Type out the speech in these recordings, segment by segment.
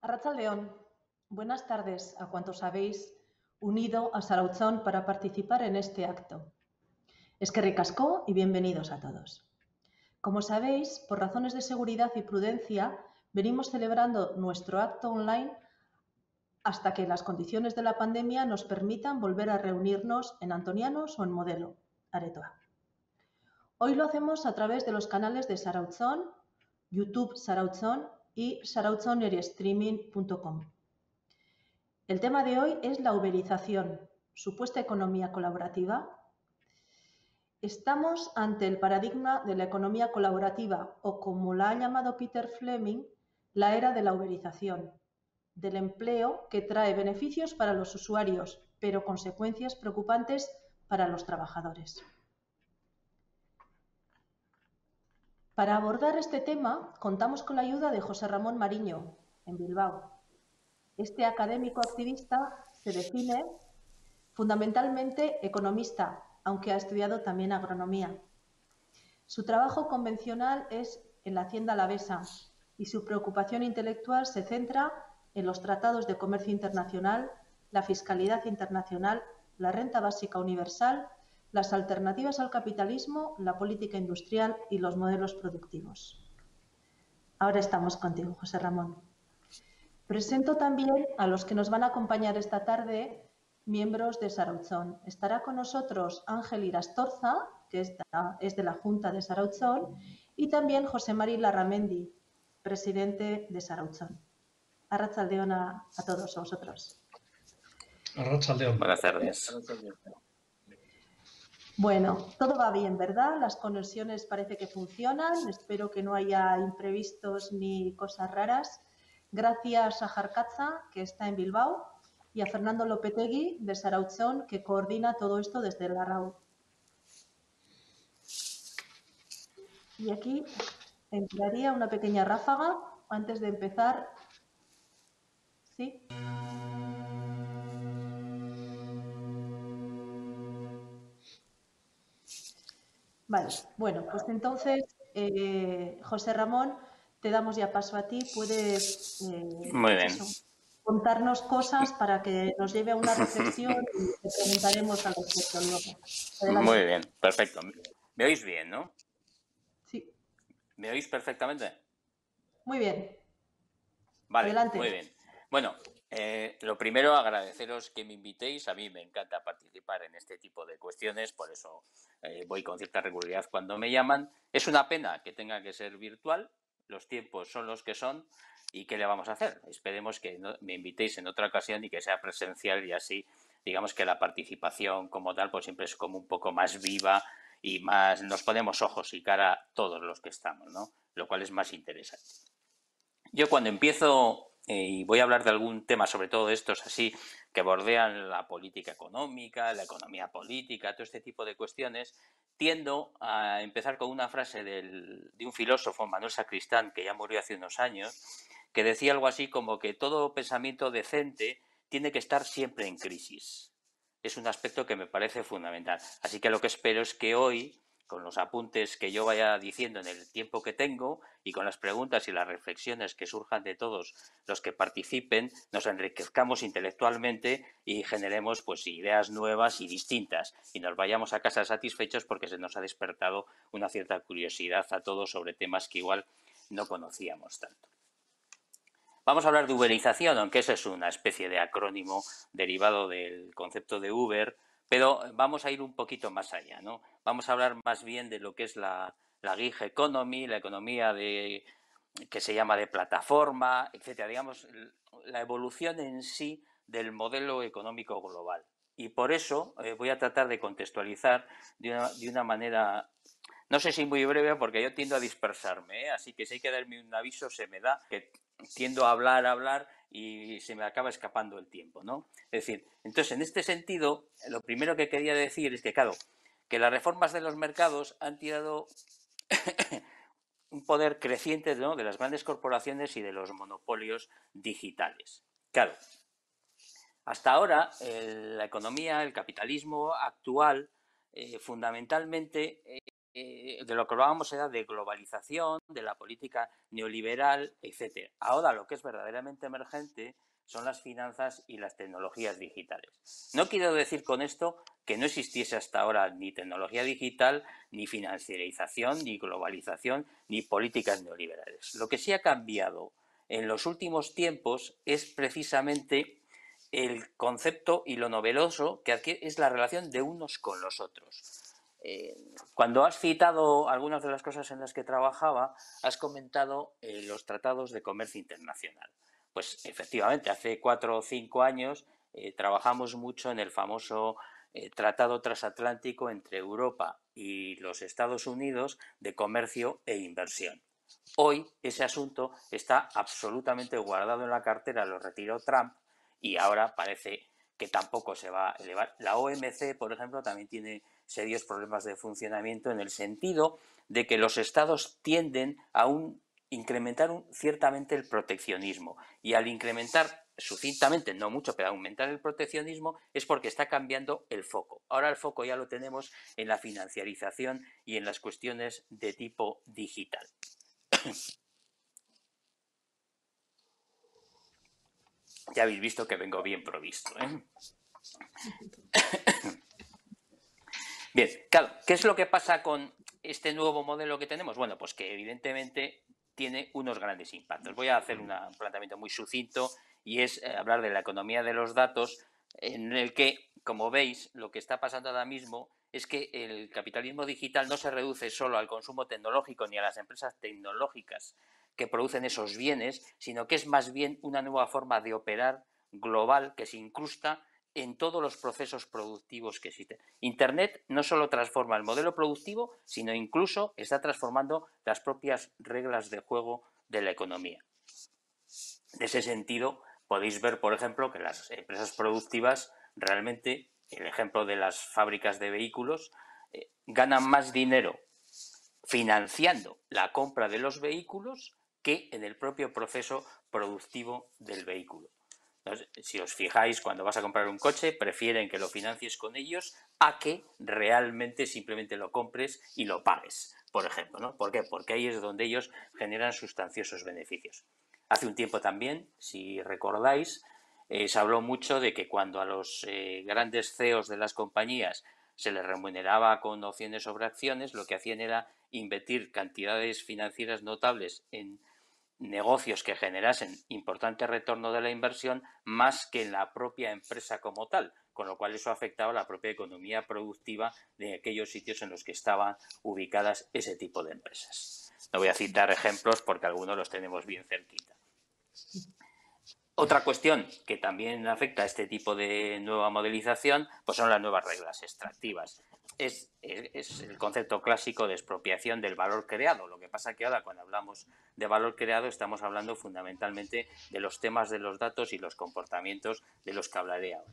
Arratsaldeon, buenas tardes a cuantos habéis unido a Zarautzón para participar en este acto. Eskerrik asko y bienvenidos a todos. Como sabéis, por razones de seguridad y prudencia, venimos celebrando nuestro acto online hasta que las condiciones de la pandemia nos permitan volver a reunirnos en Antonianos o en Modelo, Aretoa. Hoy lo hacemos a través de los canales de Zarautzón, YouTube Zarautzón y zarautzoneriestreaming.com. El tema de hoy es la uberización, supuesta economía colaborativa. Estamos ante el paradigma de la economía colaborativa o, como la ha llamado Peter Fleming, la era de la uberización, del empleo que trae beneficios para los usuarios, pero consecuencias preocupantes para los trabajadores. Para abordar este tema, contamos con la ayuda de José Ramón Mariño, en Bilbao. Este académico activista se define fundamentalmente economista, aunque ha estudiado también agronomía. Su trabajo convencional es en la Hacienda alavesa y su preocupación intelectual se centra en los tratados de comercio internacional, la fiscalidad internacional, la renta básica universal, las alternativas al capitalismo, la política industrial y los modelos productivos. Ahora estamos contigo, José Ramón. Presento también a los que nos van a acompañar esta tarde, miembros de Zarautzón. Estará con nosotros Ángel Irastorza, que es de la Junta de Zarautzón, y también José Mari Larramendi, presidente de Zarautzón. Arratsaldeon a todos vosotros. Arratsaldeon. Buenas tardes. Bueno, todo va bien, ¿verdad? Las conexiones parece que funcionan. Espero que no haya imprevistos ni cosas raras. Gracias a Jarkatza, que está en Bilbao, y a Fernando Lopetegui, de Zarautzón, que coordina todo esto desde la RAU. Y aquí entraría una pequeña ráfaga antes de empezar. ¿Sí? Vale, bueno, pues entonces, José Ramón, te damos ya paso a ti. Puedes Muy bien. contarnos cosas para que nos lleve a una reflexión y te preguntaremos al respecto luego. Adelante. Muy bien, perfecto. ¿Me oís bien, no? Sí. ¿Me oís perfectamente? Muy bien. Vale, Adelante. muy bien. Bueno, lo primero, agradeceros que me invitéis. A mí me encanta participar en este tipo de cuestiones, por eso voy con cierta regularidad cuando me llaman. Es una pena que tenga que ser virtual, los tiempos son los que son, ¿y qué le vamos a hacer? Esperemos que me invitéis en otra ocasión y que sea presencial y así, digamos que la participación como tal, pues siempre es como un poco más viva y más nos ponemos ojos y cara a todos los que estamos, ¿no? Lo cual es más interesante. Yo cuando empiezo, y voy a hablar de algún tema, sobre todo estos así, que bordean la política económica, la economía política, todo este tipo de cuestiones, tiendo a empezar con una frase de un filósofo, Manuel Sacristán, que ya murió hace unos años, que decía algo así como que todo pensamiento decente tiene que estar siempre en crisis. Es un aspecto que me parece fundamental. Así que lo que espero es que hoy, con los apuntes que yo vaya diciendo en el tiempo que tengo y con las preguntas y las reflexiones que surjan de todos los que participen, nos enriquezcamos intelectualmente y generemos pues ideas nuevas y distintas y nos vayamos a casa satisfechos porque se nos ha despertado una cierta curiosidad a todos sobre temas que igual no conocíamos tanto. Vamos a hablar de uberización, aunque ese es una especie de acrónimo derivado del concepto de Uber, pero vamos a ir un poquito más allá, ¿no? Vamos a hablar más bien de lo que es la gig economy, la economía que se llama de plataforma, etcétera. Digamos, la evolución en sí del modelo económico global. Y por eso voy a tratar de contextualizar de una manera, no sé si muy breve, porque yo tiendo a dispersarme, ¿eh? Así que si hay que darme un aviso, se me da, que tiendo a hablar y se me acaba escapando el tiempo, ¿no? Es decir, entonces, en este sentido, lo primero que quería decir es que, claro, que las reformas de los mercados han tirado un poder creciente, ¿no?, de las grandes corporaciones y de los monopolios digitales. Claro, hasta ahora la economía, el capitalismo actual, fundamentalmente de lo que hablábamos era de globalización, de la política neoliberal, etc. Ahora lo que es verdaderamente emergente son las finanzas y las tecnologías digitales. No quiero decir con esto que no existiese hasta ahora ni tecnología digital, ni financiarización, ni globalización, ni políticas neoliberales. Lo que sí ha cambiado en los últimos tiempos es precisamente el concepto y lo novedoso que es la relación de unos con los otros. Cuando has citado algunas de las cosas en las que trabajaba, has comentado los tratados de comercio internacional. Pues efectivamente, hace 4 o 5 años trabajamos mucho en el famoso Tratado Transatlántico entre Europa y los Estados Unidos de comercio e inversión. Hoy ese asunto está absolutamente guardado en la cartera, lo retiró Trump y ahora parece que tampoco se va a elevar. La OMC, por ejemplo, también tiene serios problemas de funcionamiento en el sentido de que los estados tienden a incrementar ciertamente el proteccionismo, y al incrementar sucintamente, no mucho, pero aumentar el proteccionismo es porque está cambiando el foco. Ahora el foco ya lo tenemos en la financiarización y en las cuestiones de tipo digital. Ya habéis visto que vengo bien provisto, ¿eh? Bien, claro, ¿qué es lo que pasa con este nuevo modelo que tenemos? Bueno, pues que evidentemente tiene unos grandes impactos. Voy a hacer un planteamiento muy sucinto y es hablar de la economía de los datos, en el que, como veis, lo que está pasando ahora mismo es que el capitalismo digital no se reduce solo al consumo tecnológico ni a las empresas tecnológicas que producen esos bienes, sino que es más bien una nueva forma de operar global que se incrusta en todos los procesos productivos que existen. Internet no solo transforma el modelo productivo, sino incluso está transformando las propias reglas de juego de la economía. En ese sentido, podéis ver, por ejemplo, que las empresas productivas realmente, el ejemplo de las fábricas de vehículos, ganan más dinero financiando la compra de los vehículos que en el propio proceso productivo del vehículo. Entonces, si os fijáis, cuando vas a comprar un coche, prefieren que lo financies con ellos a que realmente simplemente lo compres y lo pagues, por ejemplo, ¿no? ¿Por qué? Porque ahí es donde ellos generan sustanciosos beneficios. Hace un tiempo también, si recordáis, se habló mucho de que cuando a los grandes CEOs de las compañías se les remuneraba con opciones sobre acciones, lo que hacían era invertir cantidades financieras notables en negocios que generasen importante retorno de la inversión más que en la propia empresa como tal, con lo cual eso afectaba a la propia economía productiva de aquellos sitios en los que estaban ubicadas ese tipo de empresas. No voy a citar ejemplos porque algunos los tenemos bien cerquita. Otra cuestión que también afecta a este tipo de nueva modelización pues son las nuevas reglas extractivas. Es el concepto clásico de expropiación del valor creado. Lo que pasa que ahora cuando hablamos de valor creado estamos hablando fundamentalmente de los temas de los datos y los comportamientos de los que hablaré ahora.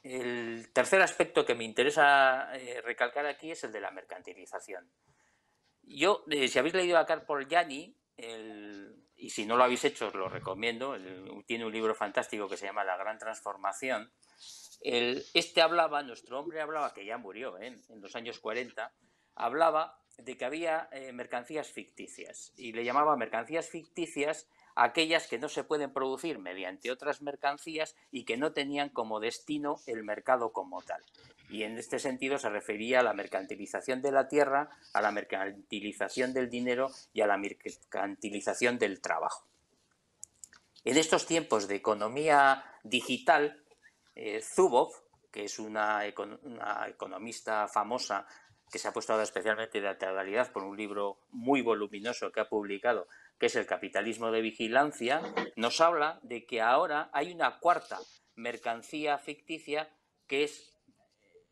El tercer aspecto que me interesa recalcar aquí es el de la mercantilización. Yo, si habéis leído a Karl Polanyi, y si no lo habéis hecho os lo recomiendo, tiene un libro fantástico que se llama La Gran Transformación. Nuestro hombre hablaba, que ya murió en los años 40, hablaba de que había mercancías ficticias y le llamaba mercancías ficticias a aquellas que no se pueden producir mediante otras mercancías y que no tenían como destino el mercado como tal. Y en este sentido se refería a la mercantilización de la tierra, a la mercantilización del dinero y a la mercantilización del trabajo. En estos tiempos de economía digital, Zuboff, que es una economista famosa que se ha puesto ahora especialmente de actualidad por un libro muy voluminoso que ha publicado, que es El capitalismo de vigilancia, nos habla de que ahora hay una cuarta mercancía ficticia que es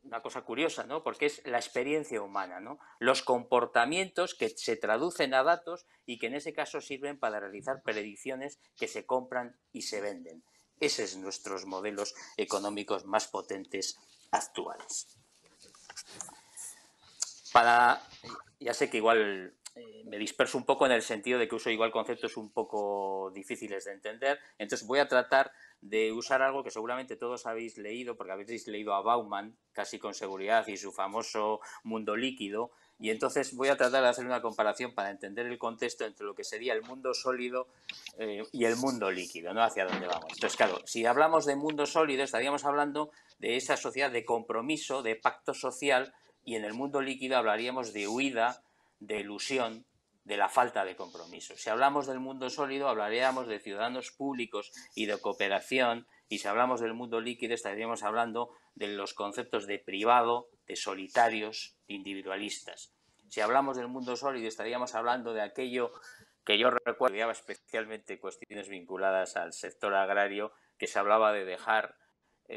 una cosa curiosa, ¿no? Porque es la experiencia humana, ¿no? Los comportamientos que se traducen a datos y que en ese caso sirven para realizar predicciones que se compran y se venden. Esos son nuestros modelos económicos más potentes actuales. Ya sé que igual me disperso un poco en el sentido de que uso igual conceptos un poco difíciles de entender. Entonces voy a tratar de usar algo que seguramente todos habéis leído, porque habéis leído a Bauman, casi con seguridad, y su famoso mundo líquido. Y entonces voy a tratar de hacer una comparación para entender el contexto entre lo que sería el mundo sólido y el mundo líquido, ¿no? Hacia dónde vamos. Entonces, claro, si hablamos de mundo sólido, estaríamos hablando de esa sociedad de compromiso, de pacto social, y en el mundo líquido hablaríamos de huida, de ilusión, de la falta de compromiso. Si hablamos del mundo sólido, hablaríamos de ciudadanos públicos y de cooperación, y si hablamos del mundo líquido, estaríamos hablando de los conceptos de privado, de solitarios, de individualistas. Si hablamos del mundo sólido, estaríamos hablando de aquello que yo recuerdo, especialmente cuestiones vinculadas al sector agrario, que se hablaba de dejar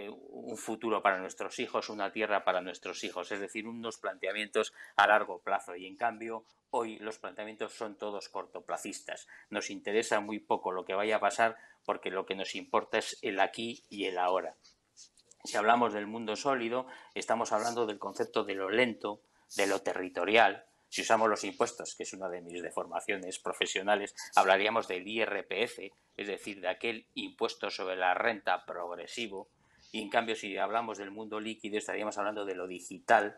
un futuro para nuestros hijos, una tierra para nuestros hijos, es decir, unos planteamientos a largo plazo. Y en cambio, hoy los planteamientos son todos cortoplacistas. Nos interesa muy poco lo que vaya a pasar porque lo que nos importa es el aquí y el ahora. Si hablamos del mundo sólido, estamos hablando del concepto de lo lento, de lo territorial. Si usamos los impuestos, que es una de mis deformaciones profesionales, hablaríamos del IRPF, es decir, de aquel impuesto sobre la renta progresivo. Y en cambio, si hablamos del mundo líquido, estaríamos hablando de lo digital,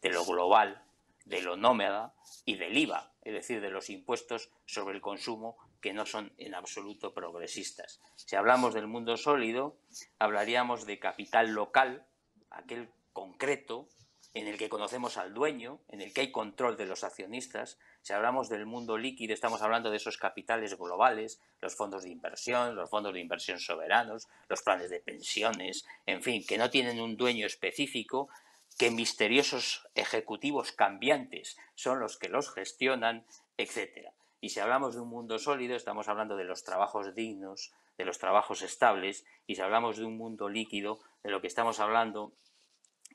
de lo global, de lo nómada y del IVA, es decir, de los impuestos sobre el consumo que no son en absoluto progresistas. Si hablamos del mundo sólido, hablaríamos de capital local, aquel concreto en el que conocemos al dueño, en el que hay control de los accionistas. Si hablamos del mundo líquido, estamos hablando de esos capitales globales, los fondos de inversión soberanos, los planes de pensiones, en fin, que no tienen un dueño específico, que misteriosos ejecutivos cambiantes son los que los gestionan, etc. Y si hablamos de un mundo sólido, estamos hablando de los trabajos dignos, de los trabajos estables, y si hablamos de un mundo líquido, de lo que estamos hablando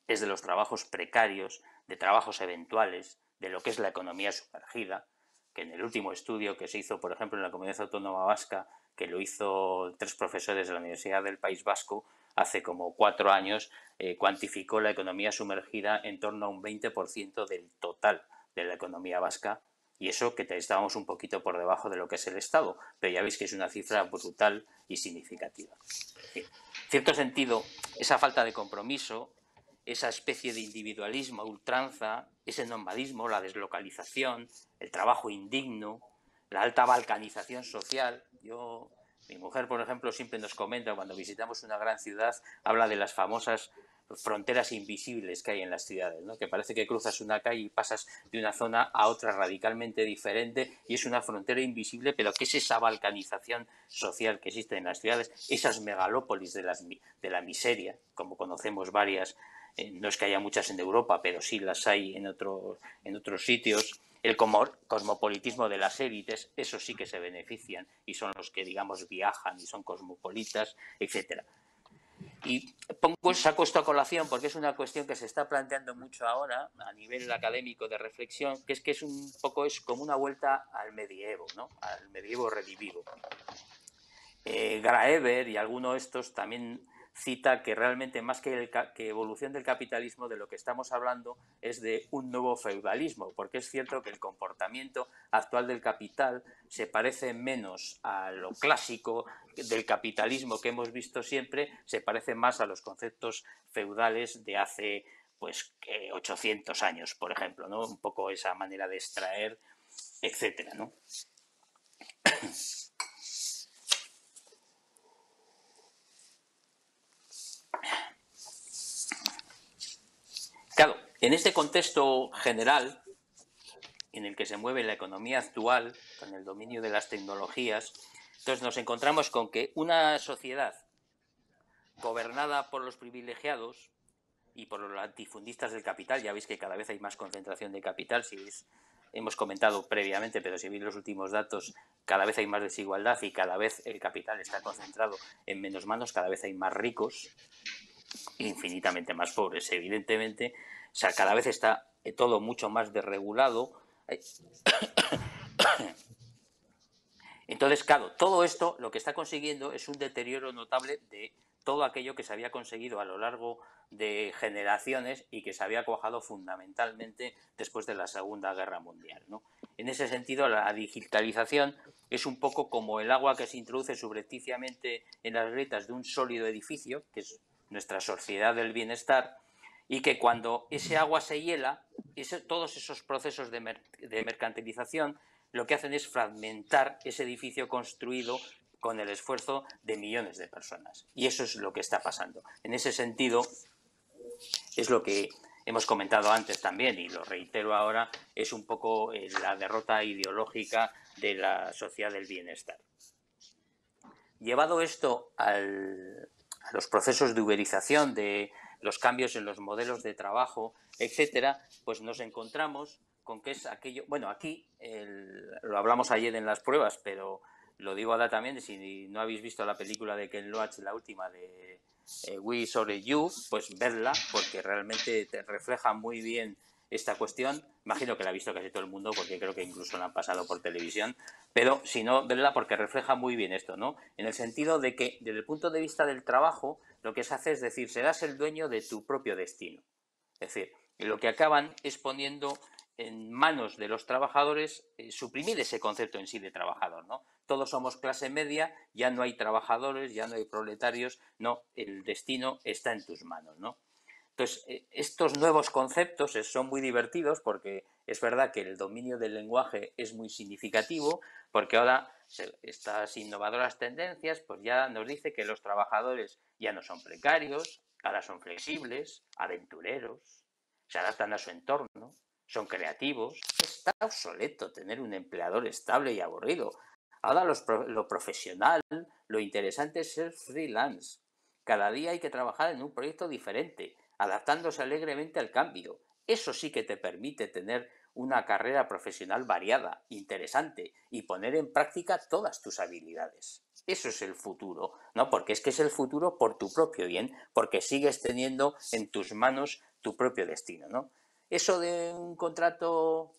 es de los trabajos precarios, de trabajos eventuales, de lo que es la economía sumergida, que en el último estudio que se hizo, por ejemplo, en la Comunidad Autónoma Vasca, que lo hizo 3 profesores de la Universidad del País Vasco hace como 4 años, cuantificó la economía sumergida en torno a un 20% del total de la economía vasca, y eso que estábamos un poquito por debajo de lo que es el Estado, pero ya veis que es una cifra brutal y significativa. En cierto sentido, esa falta de compromiso, esa especie de individualismo a ultranza, ese nomadismo, la deslocalización, el trabajo indigno, la alta balcanización social. Mi mujer, por ejemplo, siempre nos comenta cuando visitamos una gran ciudad, habla de las famosas fronteras invisibles que hay en las ciudades, ¿no? Que parece que cruzas una calle y pasas de una zona a otra radicalmente diferente y es una frontera invisible, pero ¿qué es esa balcanización social que existe en las ciudades? Esas megalópolis de la miseria, como conocemos varias, no es que haya muchas en Europa, pero sí las hay en otros sitios. El cosmopolitismo de las élites, esos sí que se benefician y son los que, digamos, viajan y son cosmopolitas, etcétera. Y saco esto a colación porque es una cuestión que se está planteando mucho ahora a nivel académico de reflexión, que es un poco es como una vuelta al medievo, ¿no? Al medievo redivivo. Graeber y alguno de estos también cita que realmente más que evolución del capitalismo, de lo que estamos hablando es de un nuevo feudalismo, porque es cierto que el comportamiento actual del capital se parece menos a lo clásico del capitalismo que hemos visto siempre, se parece más a los conceptos feudales de hace 800 años, por ejemplo, ¿no? Un poco esa manera de extraer, etcétera, ¿no? Claro, en este contexto general en el que se mueve la economía actual, con el dominio de las tecnologías, entonces nos encontramos con que una sociedad gobernada por los privilegiados y por los latifundistas del capital, ya veis que cada vez hay más concentración de capital, si veis, hemos comentado previamente, pero si veis los últimos datos, cada vez hay más desigualdad y cada vez el capital está concentrado en menos manos, cada vez hay más ricos, infinitamente más pobres, evidentemente. O sea, cada vez está todo mucho más desregulado. Entonces, claro, todo esto lo que está consiguiendo es un deterioro notable todo aquello que se había conseguido a lo largo de generaciones y que se había cuajado fundamentalmente después de la Segunda Guerra Mundial, ¿no? En ese sentido, la digitalización es un poco como el agua que se introduce subrepticiamente en las grietas de un sólido edificio, que es nuestra sociedad del bienestar, y que cuando ese agua se hiela, todos esos procesos de mercantilización lo que hacen es fragmentar ese edificio construido con el esfuerzo de millones de personas. Y eso es lo que está pasando. En ese sentido, es lo que hemos comentado antes también, y lo reitero ahora, es un poco la derrota ideológica de la sociedad del bienestar. Llevado esto a los procesos de uberización, de los cambios en los modelos de trabajo, etcétera, pues nos encontramos con que es aquello. Bueno, aquí lo hablamos ayer en las pruebas, pero lo digo ahora también, si no habéis visto la película de Ken Loach, la última de We Saw You, pues vedla, porque realmente te refleja muy bien esta cuestión. Imagino que la ha visto casi todo el mundo, porque creo que incluso la han pasado por televisión, pero si no, vedla porque refleja muy bien esto, ¿no? En el sentido de que, desde el punto de vista del trabajo, lo que se hace es decir, serás el dueño de tu propio destino. Es decir, lo que acaban es poniendo en manos de los trabajadores suprimir ese concepto en sí de trabajador, ¿no? Todos somos clase media, ya no hay trabajadores, ya no hay proletarios, no, el destino está en tus manos, ¿no? Entonces, estos nuevos conceptos son muy divertidos porque es verdad que el dominio del lenguaje es muy significativo, porque ahora estas innovadoras tendencias pues ya nos dice que los trabajadores ya no son precarios, ahora son flexibles, aventureros, se adaptan a su entorno, son creativos. Está obsoleto tener un empleador estable y aburrido. Ahora lo profesional, lo interesante es ser freelance. Cada día hay que trabajar en un proyecto diferente, adaptándose alegremente al cambio. Eso sí que te permite tener una carrera profesional variada, interesante y poner en práctica todas tus habilidades. Eso es el futuro, ¿no? Porque es que es el futuro por tu propio bien, porque sigues teniendo en tus manos tu propio destino, ¿no? Eso de un contrato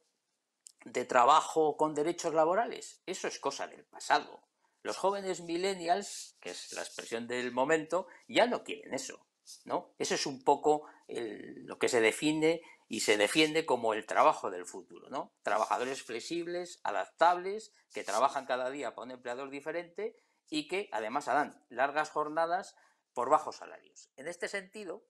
de trabajo con derechos laborales, eso es cosa del pasado. Los jóvenes millennials, que es la expresión del momento, ya no quieren eso, ¿no? Eso es un poco lo que se define y se defiende como el trabajo del futuro, ¿no? Trabajadores flexibles, adaptables, que trabajan cada día para un empleador diferente y que además harán largas jornadas por bajos salarios. En este sentido,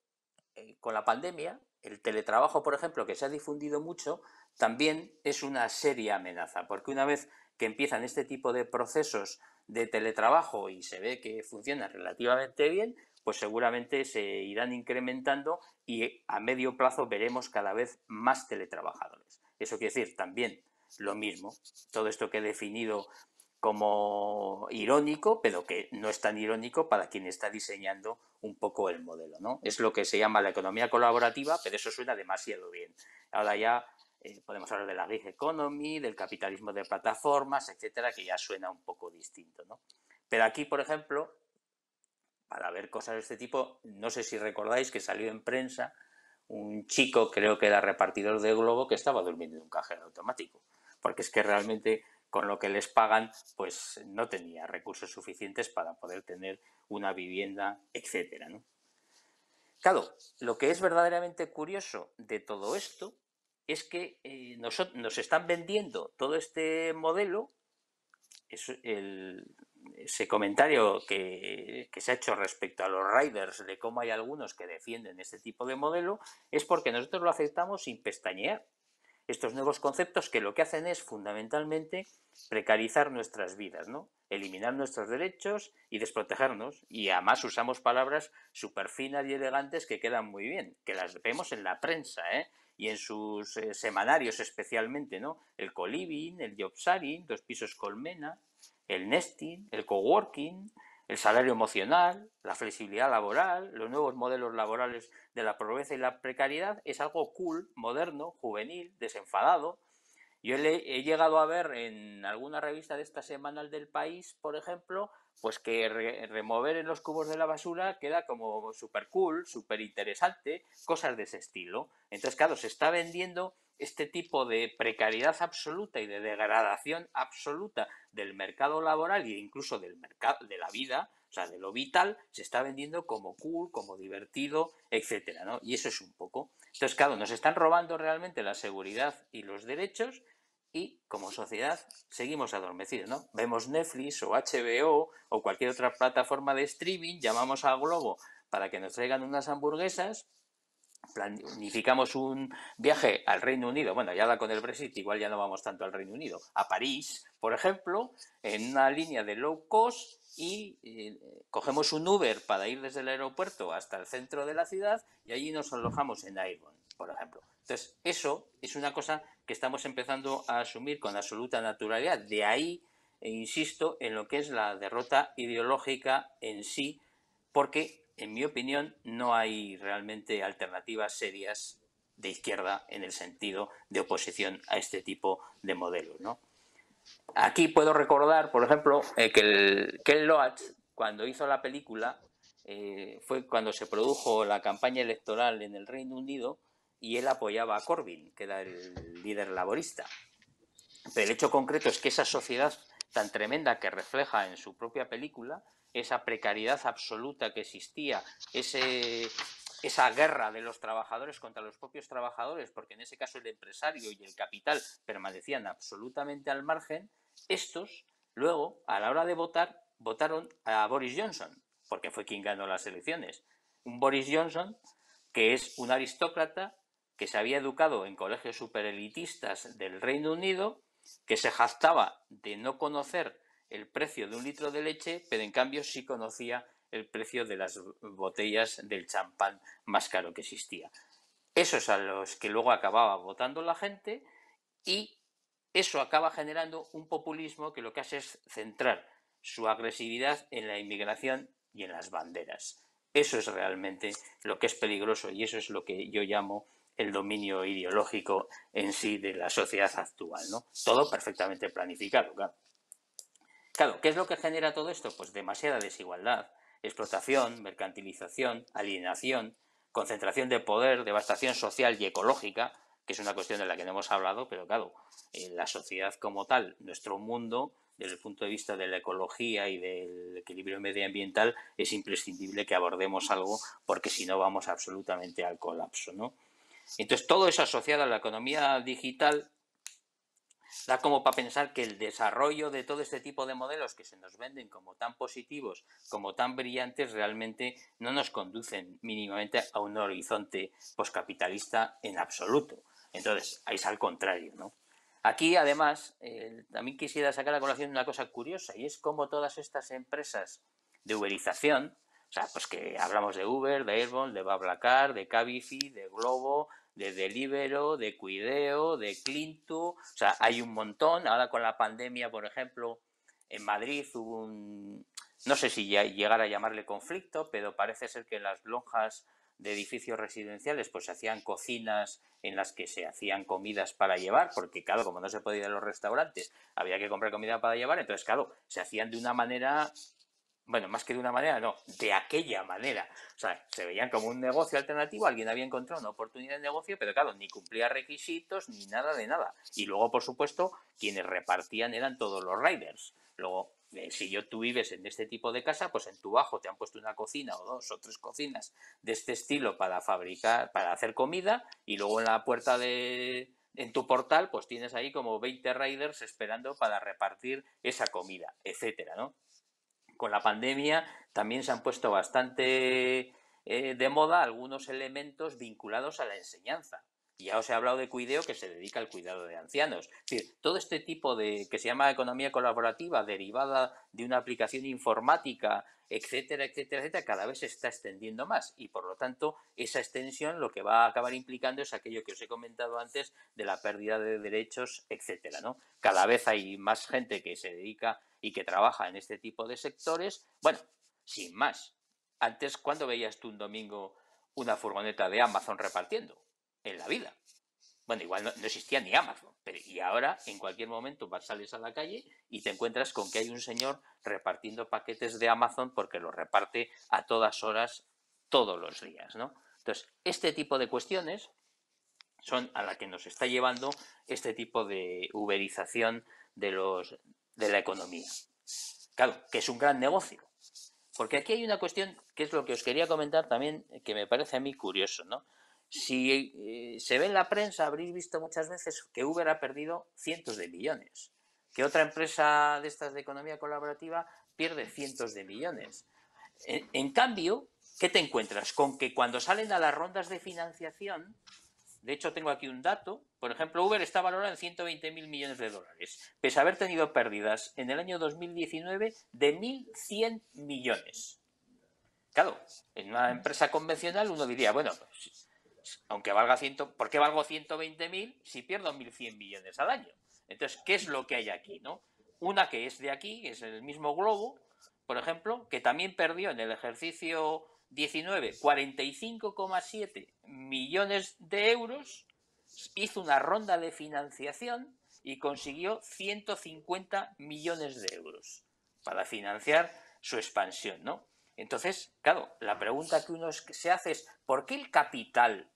con la pandemia, el teletrabajo, por ejemplo, que se ha difundido mucho, también es una seria amenaza, porque una vez que empiezan este tipo de procesos de teletrabajo y se ve que funcionan relativamente bien, pues seguramente se irán incrementando y a medio plazo veremos cada vez más teletrabajadores. Eso quiere decir también lo mismo, todo esto que he definido como irónico, pero que no es tan irónico para quien está diseñando un poco el modelo, ¿no? Es lo que se llama la economía colaborativa, pero eso suena demasiado bien. Ahora ya podemos hablar de la gig economy, del capitalismo de plataformas, etcétera, que ya suena un poco distinto, ¿no? Pero aquí, por ejemplo, para ver cosas de este tipo, no sé si recordáis que salió en prensa un chico, creo que era repartidor de Globo, que estaba durmiendo en un cajero automático, porque es que realmente con lo que les pagan, pues no tenía recursos suficientes para poder tener una vivienda, etcétera, ¿no? Claro, lo que es verdaderamente curioso de todo esto es que nos están vendiendo todo este modelo, ese comentario que se ha hecho respecto a los riders, de cómo hay algunos que defienden este tipo de modelo, es porque nosotros lo aceptamos sin pestañear. Estos nuevos conceptos que lo que hacen es fundamentalmente precarizar nuestras vidas, ¿no? Eliminar nuestros derechos y desprotegernos. Y además usamos palabras súper finas y elegantes que quedan muy bien, que las vemos en la prensa, y en sus semanarios especialmente, ¿no? El co-living, el job sharing, 2 pisos colmena, el nesting, el coworking, el salario emocional, la flexibilidad laboral, los nuevos modelos laborales de la pobreza y la precariedad, es algo cool, moderno, juvenil, desenfadado. Yo he llegado a ver en alguna revista de esta semanal del País, por ejemplo, pues que remover en los cubos de la basura queda como súper cool, súper interesante, cosas de ese estilo. Entonces, claro, se está vendiendo este tipo de precariedad absoluta y de degradación absoluta del mercado laboral e incluso del mercado de la vida O sea, de lo vital se está vendiendo como cool, como divertido, etcétera, ¿no? Y eso es un poco. Entonces, claro, nos están robando realmente la seguridad y los derechos y como sociedad seguimos adormecidos, ¿no? Vemos Netflix o HBO o cualquier otra plataforma de streaming, llamamos a Globo para que nos traigan unas hamburguesas, planificamos un viaje al Reino Unido, bueno, ya con el Brexit igual ya no vamos tanto al Reino Unido, a París, por ejemplo, en una línea de low cost y cogemos un Uber para ir desde el aeropuerto hasta el centro de la ciudad y allí nos alojamos en Airborne, por ejemplo. Entonces, eso es una cosa que estamos empezando a asumir con absoluta naturalidad. De ahí, insisto, en lo que es la derrota ideológica en sí, porque, en mi opinión, no hay realmente alternativas serias de izquierda en el sentido de oposición a este tipo de modelos, ¿no? Aquí puedo recordar, por ejemplo, que Ken Loach, cuando hizo la película, fue cuando se produjo la campaña electoral en el Reino Unido y él apoyaba a Corbyn, que era el líder laborista. Pero el hecho concreto es que esa sociedad tan tremenda que refleja en su propia película, esa precariedad absoluta que existía, esa guerra de los trabajadores contra los propios trabajadores, porque en ese caso el empresario y el capital permanecían absolutamente al margen, estos luego, a la hora de votar, votaron a Boris Johnson, porque fue quien ganó las elecciones. Un Boris Johnson que es un aristócrata que se había educado en colegios superelitistas del Reino Unido, que se jactaba de no conocer el precio de un litro de leche, pero en cambio sí conocía el precio de las botellas del champán más caro que existía. Esos a los que luego acababa votando la gente y eso acaba generando un populismo que lo que hace es centrar su agresividad en la inmigración y en las banderas. Eso es realmente lo que es peligroso y eso es lo que yo llamo el dominio ideológico en sí de la sociedad actual, ¿no? Todo perfectamente planificado, claro. Claro, ¿qué es lo que genera todo esto? Pues demasiada desigualdad, explotación, mercantilización, alienación, concentración de poder, devastación social y ecológica, que es una cuestión de la que no hemos hablado, pero claro, la sociedad como tal, nuestro mundo, desde el punto de vista de la ecología y del equilibrio medioambiental, es imprescindible que abordemos algo porque si no vamos absolutamente al colapso, ¿no? Entonces, todo eso asociado a la economía digital da como para pensar que el desarrollo de todo este tipo de modelos que se nos venden como tan positivos, como tan brillantes, realmente no nos conducen mínimamente a un horizonte poscapitalista en absoluto. Entonces, es al contrario, ¿no? Aquí, además, también quisiera sacar a colación una cosa curiosa, y es cómo todas estas empresas de uberización, o sea, pues que hablamos de Uber, de Airborne, de BlaBlaCar, de Cabify, de Globo, de Deliveroo, de Cuideo, de Clintu, o sea, hay un montón. Ahora con la pandemia, por ejemplo, en Madrid hubo no sé si llegar a llamarle conflicto, pero parece ser que en las lonjas de edificios residenciales pues se hacían cocinas en las que se hacían comidas para llevar, porque claro, como no se podía ir a los restaurantes, había que comprar comida para llevar, entonces claro, se hacían de una manera, bueno, más que de una manera, no, de aquella manera. O sea, se veían como un negocio alternativo, alguien había encontrado una oportunidad de negocio, pero claro, ni cumplía requisitos, ni nada de nada. Y luego, por supuesto, quienes repartían eran todos los riders. Luego, si tú vives en este tipo de casa, pues en tu bajo te han puesto una cocina o dos o tres cocinas de este estilo para fabricar, para hacer comida, y luego en la puerta en tu portal, pues tienes ahí como 20 riders esperando para repartir esa comida, etcétera, ¿no? Con la pandemia también se han puesto bastante de moda algunos elementos vinculados a la enseñanza. Ya os he hablado de Cuideo, que se dedica al cuidado de ancianos. Es decir, todo este tipo de, que se llama economía colaborativa, derivada de una aplicación informática, etcétera, etcétera, etcétera, cada vez se está extendiendo más. Y por lo tanto, esa extensión lo que va a acabar implicando es aquello que os he comentado antes de la pérdida de derechos, etcétera, ¿no? Cada vez hay más gente que se dedica y que trabaja en este tipo de sectores. Bueno, sin más. Antes, ¿cuándo veías tú un domingo una furgoneta de Amazon repartiendo? En la vida. Bueno, igual no existía ni Amazon, pero y ahora en cualquier momento sales a la calle y te encuentras con que hay un señor repartiendo paquetes de Amazon porque los reparte a todas horas, todos los días, ¿no? Entonces, este tipo de cuestiones son a la que nos está llevando este tipo de uberización de la economía. Claro, que es un gran negocio, Porque aquí hay una cuestión que es lo que os quería comentar también, que me parece a mí curioso, ¿no? Si se ve en la prensa, habréis visto muchas veces que Uber ha perdido cientos de millones, que otra empresa de estas de economía colaborativa pierde cientos de millones. En cambio, ¿qué te encuentras? Con que cuando salen a las rondas de financiación, de hecho tengo aquí un dato, por ejemplo, Uber está valorado en 120.000 millones de dólares, pese a haber tenido pérdidas en el año 2019 de 1.100 millones. Claro, en una empresa convencional uno diría, bueno, pues, aunque valga ¿por qué valgo 120.000 si pierdo 1.100 millones al año? Entonces, ¿qué es lo que hay aquí, no? Una que es de aquí, que es el mismo Globo, por ejemplo, que también perdió en el ejercicio 19 45,7 millones de euros, hizo una ronda de financiación y consiguió 150 millones de euros para financiar su expansión, ¿no? Entonces, claro, la pregunta que uno se hace es ¿por qué el capital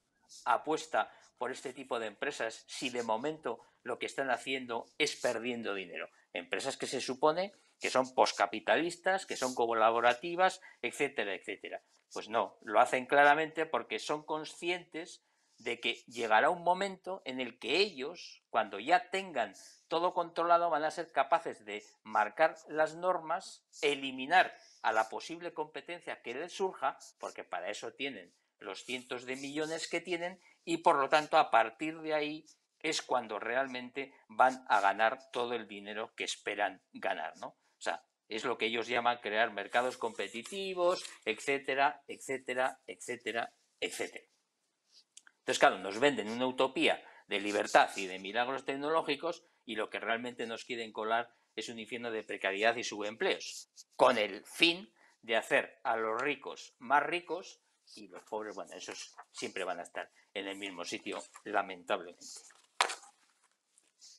apuesta por este tipo de empresas si de momento lo que están haciendo es perdiendo dinero? Empresas que se supone que son poscapitalistas, que son colaborativas, etcétera, etcétera. Pues no, lo hacen claramente porque son conscientes de que llegará un momento en el que ellos, cuando ya tengan todo controlado, van a ser capaces de marcar las normas, eliminar a la posible competencia que les surja, porque para eso tienen los cientos de millones que tienen, y por lo tanto a partir de ahí es cuando realmente van a ganar todo el dinero que esperan ganar, ¿no? O sea, es lo que ellos llaman crear mercados competitivos, etcétera, etcétera, etcétera, etcétera. Entonces, claro, nos venden una utopía de libertad y de milagros tecnológicos y lo que realmente nos quieren colar es un infierno de precariedad y subempleos, con el fin de hacer a los ricos más ricos y los pobres, bueno, esos siempre van a estar en el mismo sitio, lamentablemente.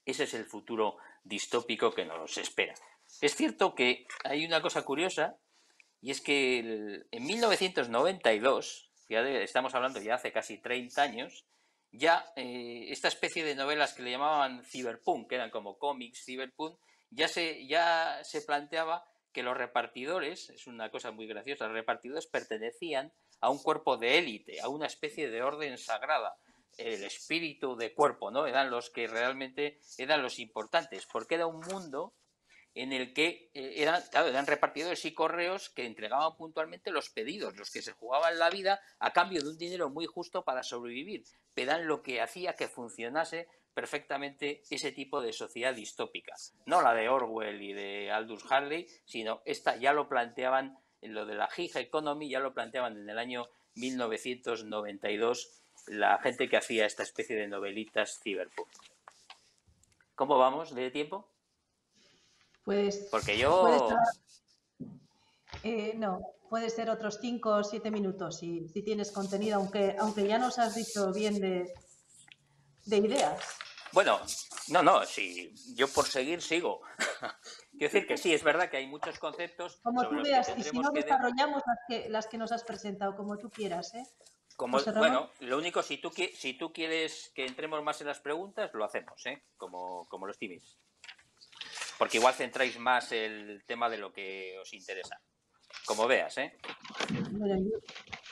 Ese es el futuro distópico que nos espera. Es cierto que hay una cosa curiosa, y es que en 1992, ya estamos hablando ya hace casi 30 años, ya esta especie de novelas que le llamaban cyberpunk, que eran como cómics cyberpunk, ya se planteaba que los repartidores, es una cosa muy graciosa, los repartidores pertenecían a un cuerpo de élite, a una especie de orden sagrada, el espíritu de cuerpo, ¿no? Eran los que realmente eran los importantes, porque era un mundo en el que eran repartidores y correos que entregaban puntualmente los pedidos, los que se jugaban la vida a cambio de un dinero muy justo para sobrevivir, pero eran lo que hacía que funcionase perfectamente ese tipo de sociedad distópica. No la de Orwell y de Aldous Huxley, sino esta ya lo planteaban, en lo de la gig economy, ya lo planteaban en el año 1992 la gente que hacía esta especie de novelitas cyberpunk. ¿Cómo vamos de tiempo? Pues Porque puede yo... no, puede ser otros 5 o 7 minutos si tienes contenido, aunque ya nos has dicho bien de ideas. Bueno, no, sí, yo por seguir sigo. Quiero decir que sí, es verdad que hay muchos conceptos Como sobre tú los que veas, y si tendremos no que... desarrollamos las que nos has presentado, como tú quieras, ¿eh? Como, José Ramón. bueno, lo único, si tú quieres que entremos más en las preguntas, lo hacemos, ¿eh? Como los timis. Porque igual centráis más el tema de lo que os interesa. Como veas, ¿eh? Bueno, yo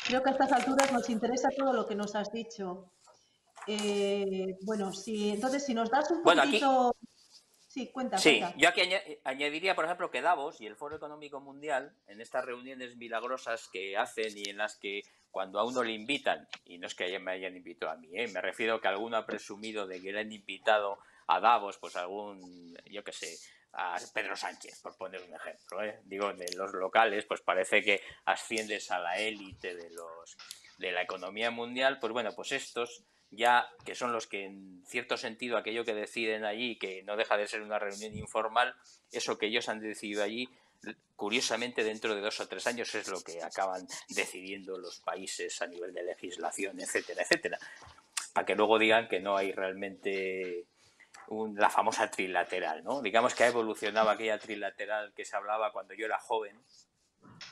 creo que a estas alturas nos interesa todo lo que nos has dicho. Bueno, entonces, si nos das un Bueno, aquí... poquitito... Sí, cuenta, Sí, cuenta. yo aquí añadiría, por ejemplo, que Davos y el Foro Económico Mundial, en estas reuniones milagrosas que hacen y en las que cuando a uno le invitan, y no es que me hayan invitado a mí, me refiero que alguno ha presumido de que le han invitado a Davos, pues algún, yo qué sé, a Pedro Sánchez, por poner un ejemplo, digo, de los locales, pues parece que asciendes a la élite de la economía mundial, pues bueno, pues estos ya que son los que en cierto sentido aquello que deciden allí, que no deja de ser una reunión informal, eso que ellos han decidido allí, curiosamente dentro de 2 o 3 años es lo que acaban decidiendo los países a nivel de legislación, etcétera, etcétera, para que luego digan que no hay realmente la famosa trilateral, ¿no? Digamos que ha evolucionado aquella trilateral que se hablaba cuando yo era joven,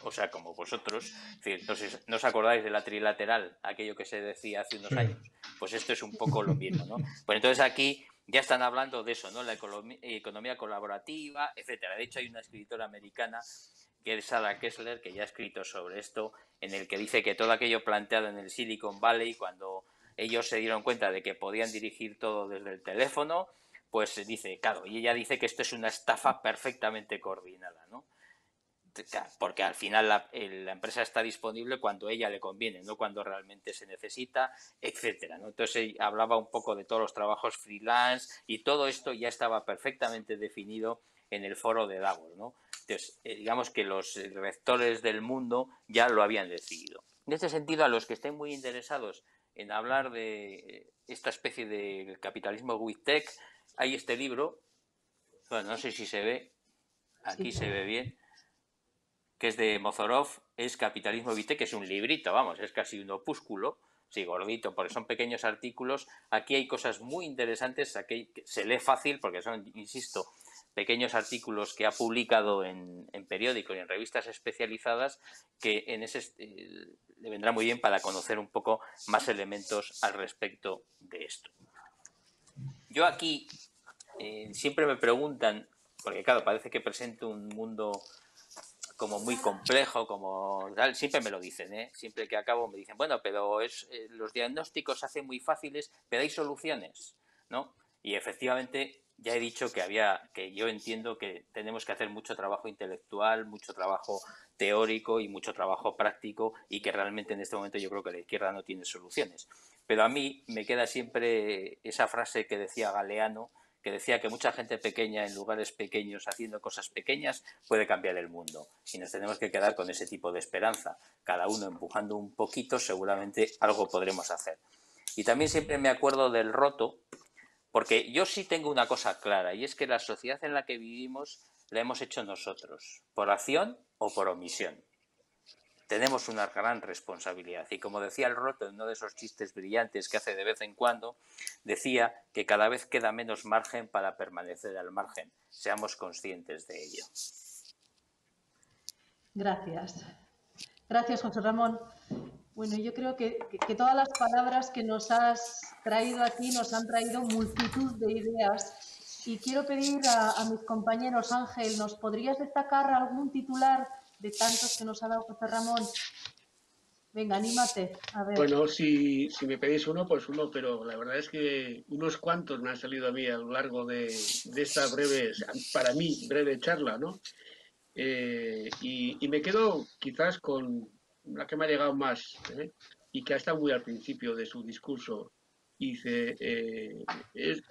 o sea, como vosotros. Entonces, ¿no os acordáis de la trilateral, aquello que se decía hace unos años? Pues esto es un poco lo mismo, ¿no? Pues entonces aquí ya están hablando de eso, ¿no? La economía colaborativa, etcétera. De hecho, hay una escritora americana que es Ada Kessler, que ya ha escrito sobre esto, en el que dice que todo aquello planteado en el Silicon Valley, cuando ellos se dieron cuenta de que podían dirigir todo desde el teléfono, pues dice, claro, y ella dice que esto es una estafa perfectamente coordinada, ¿no? Porque al final la empresa está disponible cuando a ella le conviene, no cuando realmente se necesita, etcétera, ¿no? Entonces hablaba un poco de todos los trabajos freelance y todo esto ya estaba perfectamente definido en el foro de Davos, ¿no? Entonces, digamos que los rectores del mundo ya lo habían decidido. En este sentido, a los que estén muy interesados en hablar de esta especie de capitalismo with tech, hay este libro, bueno, no sé si se ve, aquí Sí. se ve bien, que es de Mozorov, es Capitalismo Vitae, que es un librito, vamos, es casi un opúsculo, sí, gordito, porque son pequeños artículos. Aquí hay cosas muy interesantes, aquí se lee fácil porque son, insisto, pequeños artículos que ha publicado en periódicos y en revistas especializadas, que en ese le vendrá muy bien para conocer un poco más elementos al respecto de esto. Yo aquí siempre me preguntan, porque claro, parece que presento un mundo como muy complejo, como tal, siempre me lo dicen, ¿eh? Siempre que acabo me dicen, bueno, pero los diagnósticos se hacen muy fáciles, pero hay soluciones, ¿no? Y efectivamente ya he dicho que yo entiendo que tenemos que hacer mucho trabajo intelectual, mucho trabajo teórico y mucho trabajo práctico, y que realmente en este momento yo creo que la izquierda no tiene soluciones. Pero a mí me queda siempre esa frase que decía Galeano, que decía que mucha gente pequeña en lugares pequeños haciendo cosas pequeñas puede cambiar el mundo, y nos tenemos que quedar con ese tipo de esperanza. Cada uno empujando un poquito, seguramente algo podremos hacer. Y también siempre me acuerdo del Roto, porque yo sí tengo una cosa clara, y es que la sociedad en la que vivimos la hemos hecho nosotros, por acción o por omisión. Tenemos una gran responsabilidad, y como decía el Roto en uno de esos chistes brillantes que hace de vez en cuando, decía que cada vez queda menos margen para permanecer al margen. Seamos conscientes de ello. Gracias. Gracias, José Ramón. Bueno, yo creo que todas las palabras que nos has traído aquí nos han traído multitud de ideas, y quiero pedir a mis compañeros, Ángel, ¿nos podrías destacar algún titular de tantos que nos ha dado José Ramón? Venga, anímate, a ver. Bueno, si me pedís uno, pues uno, pero la verdad es que unos cuantos me han salido a mí a lo largo de esta breve, para mí, breve charla, ¿no? Y me quedo quizás con la que me ha llegado más, ¿eh? Y que ha estado muy al principio de su discurso. Dice,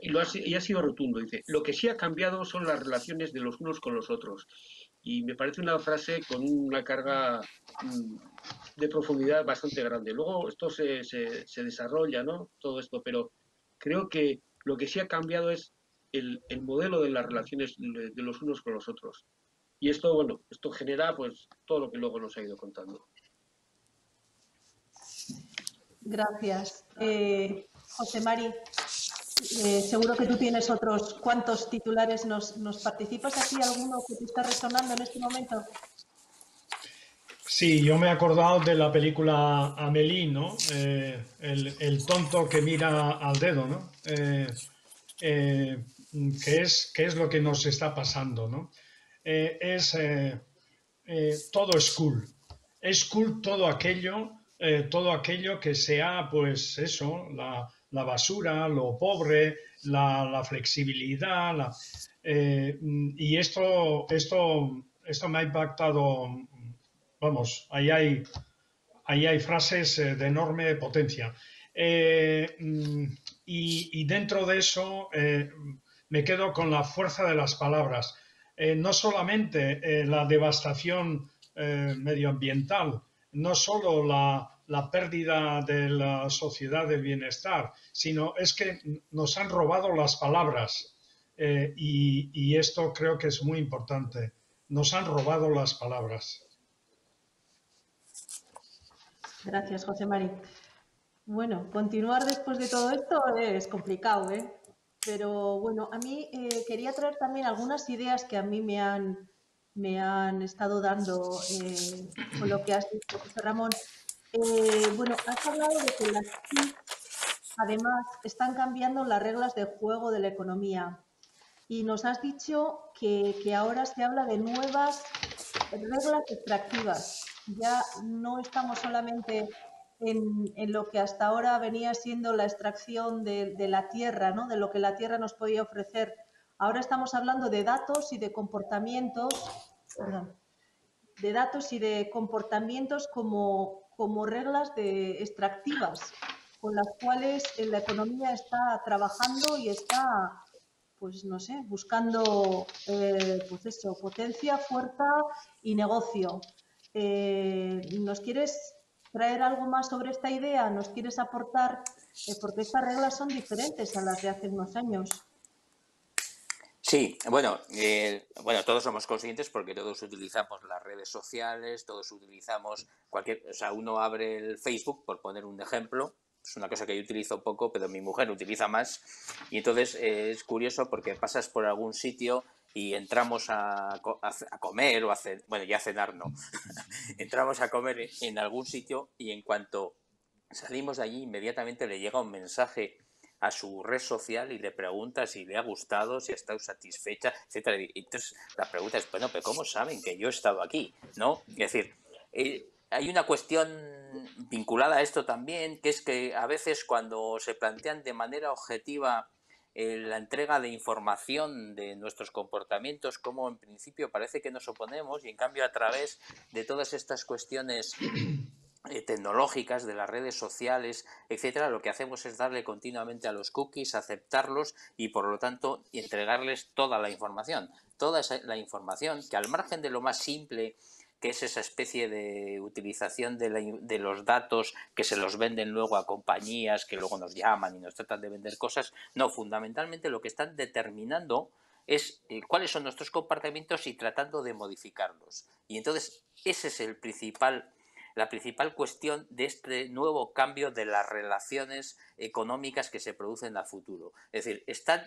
y ha sido rotundo, dice, lo que sí ha cambiado son las relaciones de los unos con los otros. Y me parece una frase con una carga de profundidad bastante grande. Luego esto se desarrolla, ¿no? Todo esto, pero creo que lo que sí ha cambiado es el modelo de las relaciones de los unos con los otros. Y esto, bueno, esto genera pues todo lo que luego nos ha ido contando. Gracias. José Mari, seguro que tú tienes otros cuantos titulares. ¿Nos participas aquí alguno que te está resonando en este momento? Sí, yo me he acordado de la película Amélie, ¿no? El tonto que mira al dedo, ¿no? ¿Qué es lo que nos está pasando, ¿no? Todo es cool. Es cool todo aquello que sea, pues eso, la basura, lo pobre, la flexibilidad, y esto me ha impactado. Vamos, ahí hay frases de enorme potencia. Y dentro de eso me quedo con la fuerza de las palabras. No solamente la devastación medioambiental, no solo la pérdida de la sociedad del bienestar, sino es que nos han robado las palabras. Y esto creo que es muy importante. Nos han robado las palabras. Gracias, José Mari. Bueno, continuar después de todo esto es complicado, ¿eh? Pero bueno, a mí quería traer también algunas ideas que a mí me han estado dando con lo que has dicho, José Ramón. Bueno, has hablado de que las TIC, además, están cambiando las reglas de juego de la economía, y nos has dicho que ahora se habla de nuevas reglas extractivas. Ya no estamos solamente en lo que hasta ahora venía siendo la extracción de la tierra, ¿no? De lo que la tierra nos podía ofrecer. Ahora estamos hablando de datos y de comportamientos, perdón, de datos y de comportamientos como reglas extractivas con las cuales la economía está trabajando y está, pues no sé, buscando pues eso, potencia, fuerza y negocio. ¿Nos quieres traer algo más sobre esta idea? ¿Nos quieres aportar? Porque estas reglas son diferentes a las de hace unos años. Sí, bueno, todos somos conscientes porque todos utilizamos las redes sociales, todos utilizamos o sea, uno abre el Facebook, por poner un ejemplo, es una cosa que yo utilizo poco, pero mi mujer utiliza más, y entonces es curioso porque pasas por algún sitio y entramos a comer o a cenar, bueno, ya a cenar no, entramos a comer en algún sitio y en cuanto salimos de allí inmediatamente le llega un mensaje a su red social y le pregunta si le ha gustado, si ha estado satisfecha, etcétera. Y entonces la pregunta es, bueno, pero ¿cómo saben que yo he estado aquí? ¿No? Es decir, hay una cuestión vinculada a esto también, que es que a veces cuando se plantean de manera objetiva la entrega de información de nuestros comportamientos, como en principio parece que nos oponemos, y en cambio a través de todas estas cuestiones tecnológicas, de las redes sociales, etcétera, lo que hacemos es darle continuamente a los cookies, aceptarlos y por lo tanto entregarles toda la información la información que al margen de lo más simple que es esa especie de utilización de los datos que se los venden luego a compañías que luego nos llaman y nos tratan de vender cosas, no, fundamentalmente lo que están determinando es cuáles son nuestros comportamientos y tratando de modificarlos. Y entonces ese es la principal cuestión de este nuevo cambio de las relaciones económicas que se producen a futuro. Es decir, están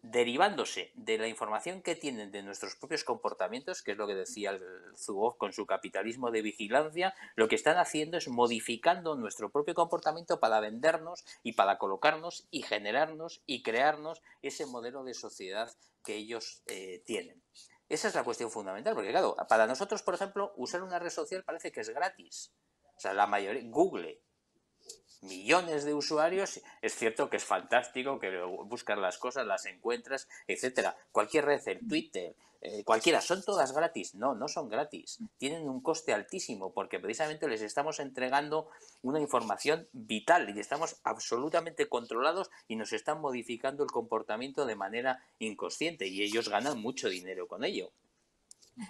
derivándose de la información que tienen de nuestros propios comportamientos, que es lo que decía el Zuboff con su capitalismo de vigilancia, lo que están haciendo es modificando nuestro propio comportamiento para vendernos y para colocarnos y generarnos y crearnos ese modelo de sociedad que ellos tienen. Esa es la cuestión fundamental, porque claro, para nosotros, por ejemplo, usar una red social parece que es gratis. O sea, la mayoría, Google, millones de usuarios, es cierto que es fantástico, que buscas las cosas, las encuentras, etcétera. Cualquier red, el Twitter, cualquiera, ¿son todas gratis? No, no son gratis. Tienen un coste altísimo porque precisamente les estamos entregando una información vital y estamos absolutamente controlados y nos están modificando el comportamiento de manera inconsciente y ellos ganan mucho dinero con ello.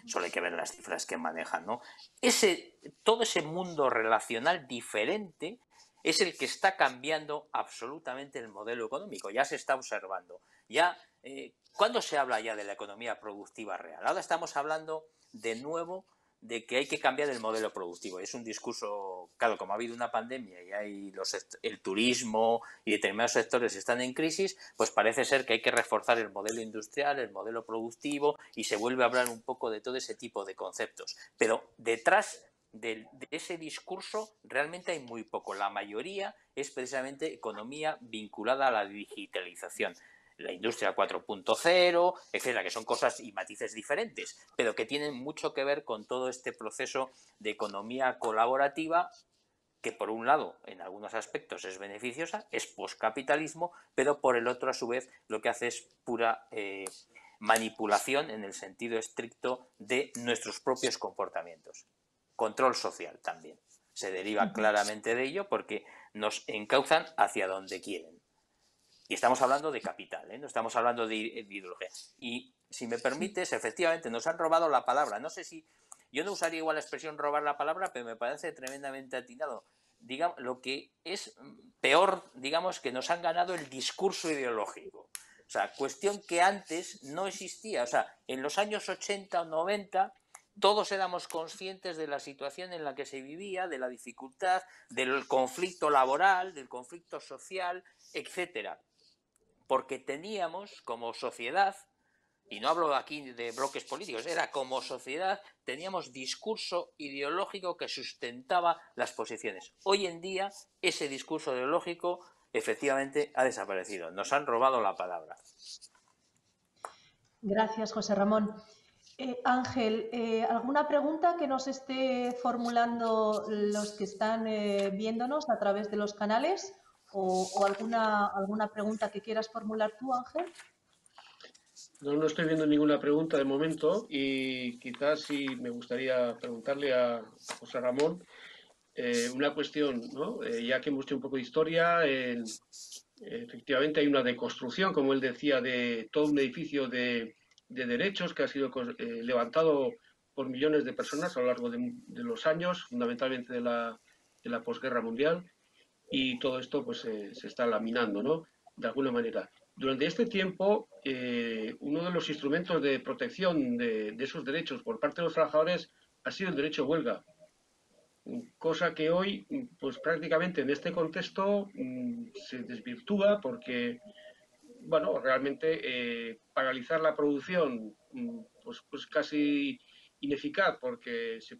Solo hay que ver las cifras que manejan, ¿no? Todo ese mundo relacional diferente es el que está cambiando absolutamente el modelo económico. Ya se está observando. ¿Cuándo se habla ya de la economía productiva real? Ahora estamos hablando de nuevo de que hay que cambiar el modelo productivo. Es un discurso, claro, como ha habido una pandemia y hay el turismo y determinados sectores están en crisis, pues parece ser que hay que reforzar el modelo industrial, el modelo productivo y se vuelve a hablar un poco de todo ese tipo de conceptos. Pero detrás de ese discurso realmente hay muy poco. La mayoría es precisamente economía vinculada a la digitalización. La industria 4.0, etcétera, que son cosas y matices diferentes, pero que tienen mucho que ver con todo este proceso de economía colaborativa que por un lado en algunos aspectos es beneficiosa, es poscapitalismo, pero por el otro a su vez lo que hace es pura manipulación en el sentido estricto de nuestros propios comportamientos. Control social también. Se deriva claramente de ello porque nos encauzan hacia donde quieren. Y estamos hablando de capital, no estamos hablando de ideología. Y si me permites, efectivamente, nos han robado la palabra. No sé si, yo no usaría igual la expresión robar la palabra, pero me parece tremendamente atinado. Digamos, lo que es peor, digamos, que nos han ganado el discurso ideológico. O sea, cuestión que antes no existía. O sea, en los años 80 o 90 todos éramos conscientes de la situación en la que se vivía, de la dificultad, del conflicto laboral, del conflicto social, etcétera. Porque teníamos como sociedad, y no hablo aquí de bloques políticos, era como sociedad, teníamos discurso ideológico que sustentaba las posiciones. Hoy en día ese discurso ideológico efectivamente ha desaparecido, nos han robado la palabra. Gracias, José Ramón. Ángel, ¿alguna pregunta que nos esté formulando los que están viéndonos a través de los canales? ¿O alguna pregunta que quieras formular tú, Ángel? No estoy viendo ninguna pregunta de momento y quizás sí me gustaría preguntarle a José Ramón una cuestión, ¿no? Ya que hemos hecho un poco de historia, efectivamente hay una deconstrucción, como él decía, de todo un edificio de derechos que ha sido levantado por millones de personas a lo largo de los años, fundamentalmente de la posguerra mundial, y todo esto pues se está laminando, ¿no? De alguna manera. Durante este tiempo, uno de los instrumentos de protección de esos derechos por parte de los trabajadores ha sido el derecho a huelga, cosa que hoy, pues prácticamente en este contexto, se desvirtúa porque, bueno, realmente paralizar la producción, pues casi ineficaz porque se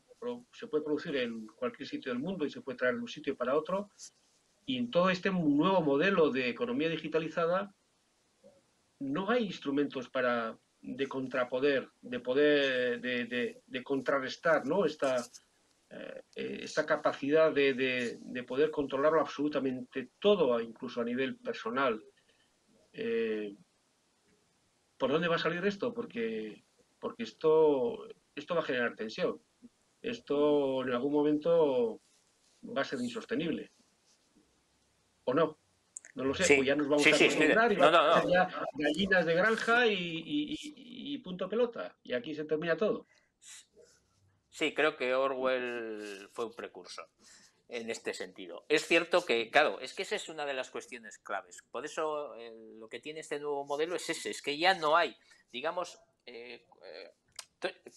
puede producir en cualquier sitio del mundo y se puede traer de un sitio para otro. Y en todo este nuevo modelo de economía digitalizada no hay instrumentos de contrapoder, de contrarrestar, ¿no? Esta capacidad de poder controlarlo absolutamente todo, incluso a nivel personal. Eh, ¿Por dónde va a salir esto? Porque esto va a generar tensión. Esto en algún momento va a ser insostenible. ¿O no? No lo sé, pues Sí, ya nos vamos sí, a sí, acostumbrar y no, vamos no, a ser no. ya gallinas de granja y punto pelota. Y aquí se termina todo. Sí, creo que Orwell fue un precursor en este sentido. Es cierto que, claro, es que esa es una de las cuestiones claves. Por eso lo que tiene este nuevo modelo es ese, es que ya no hay, digamos,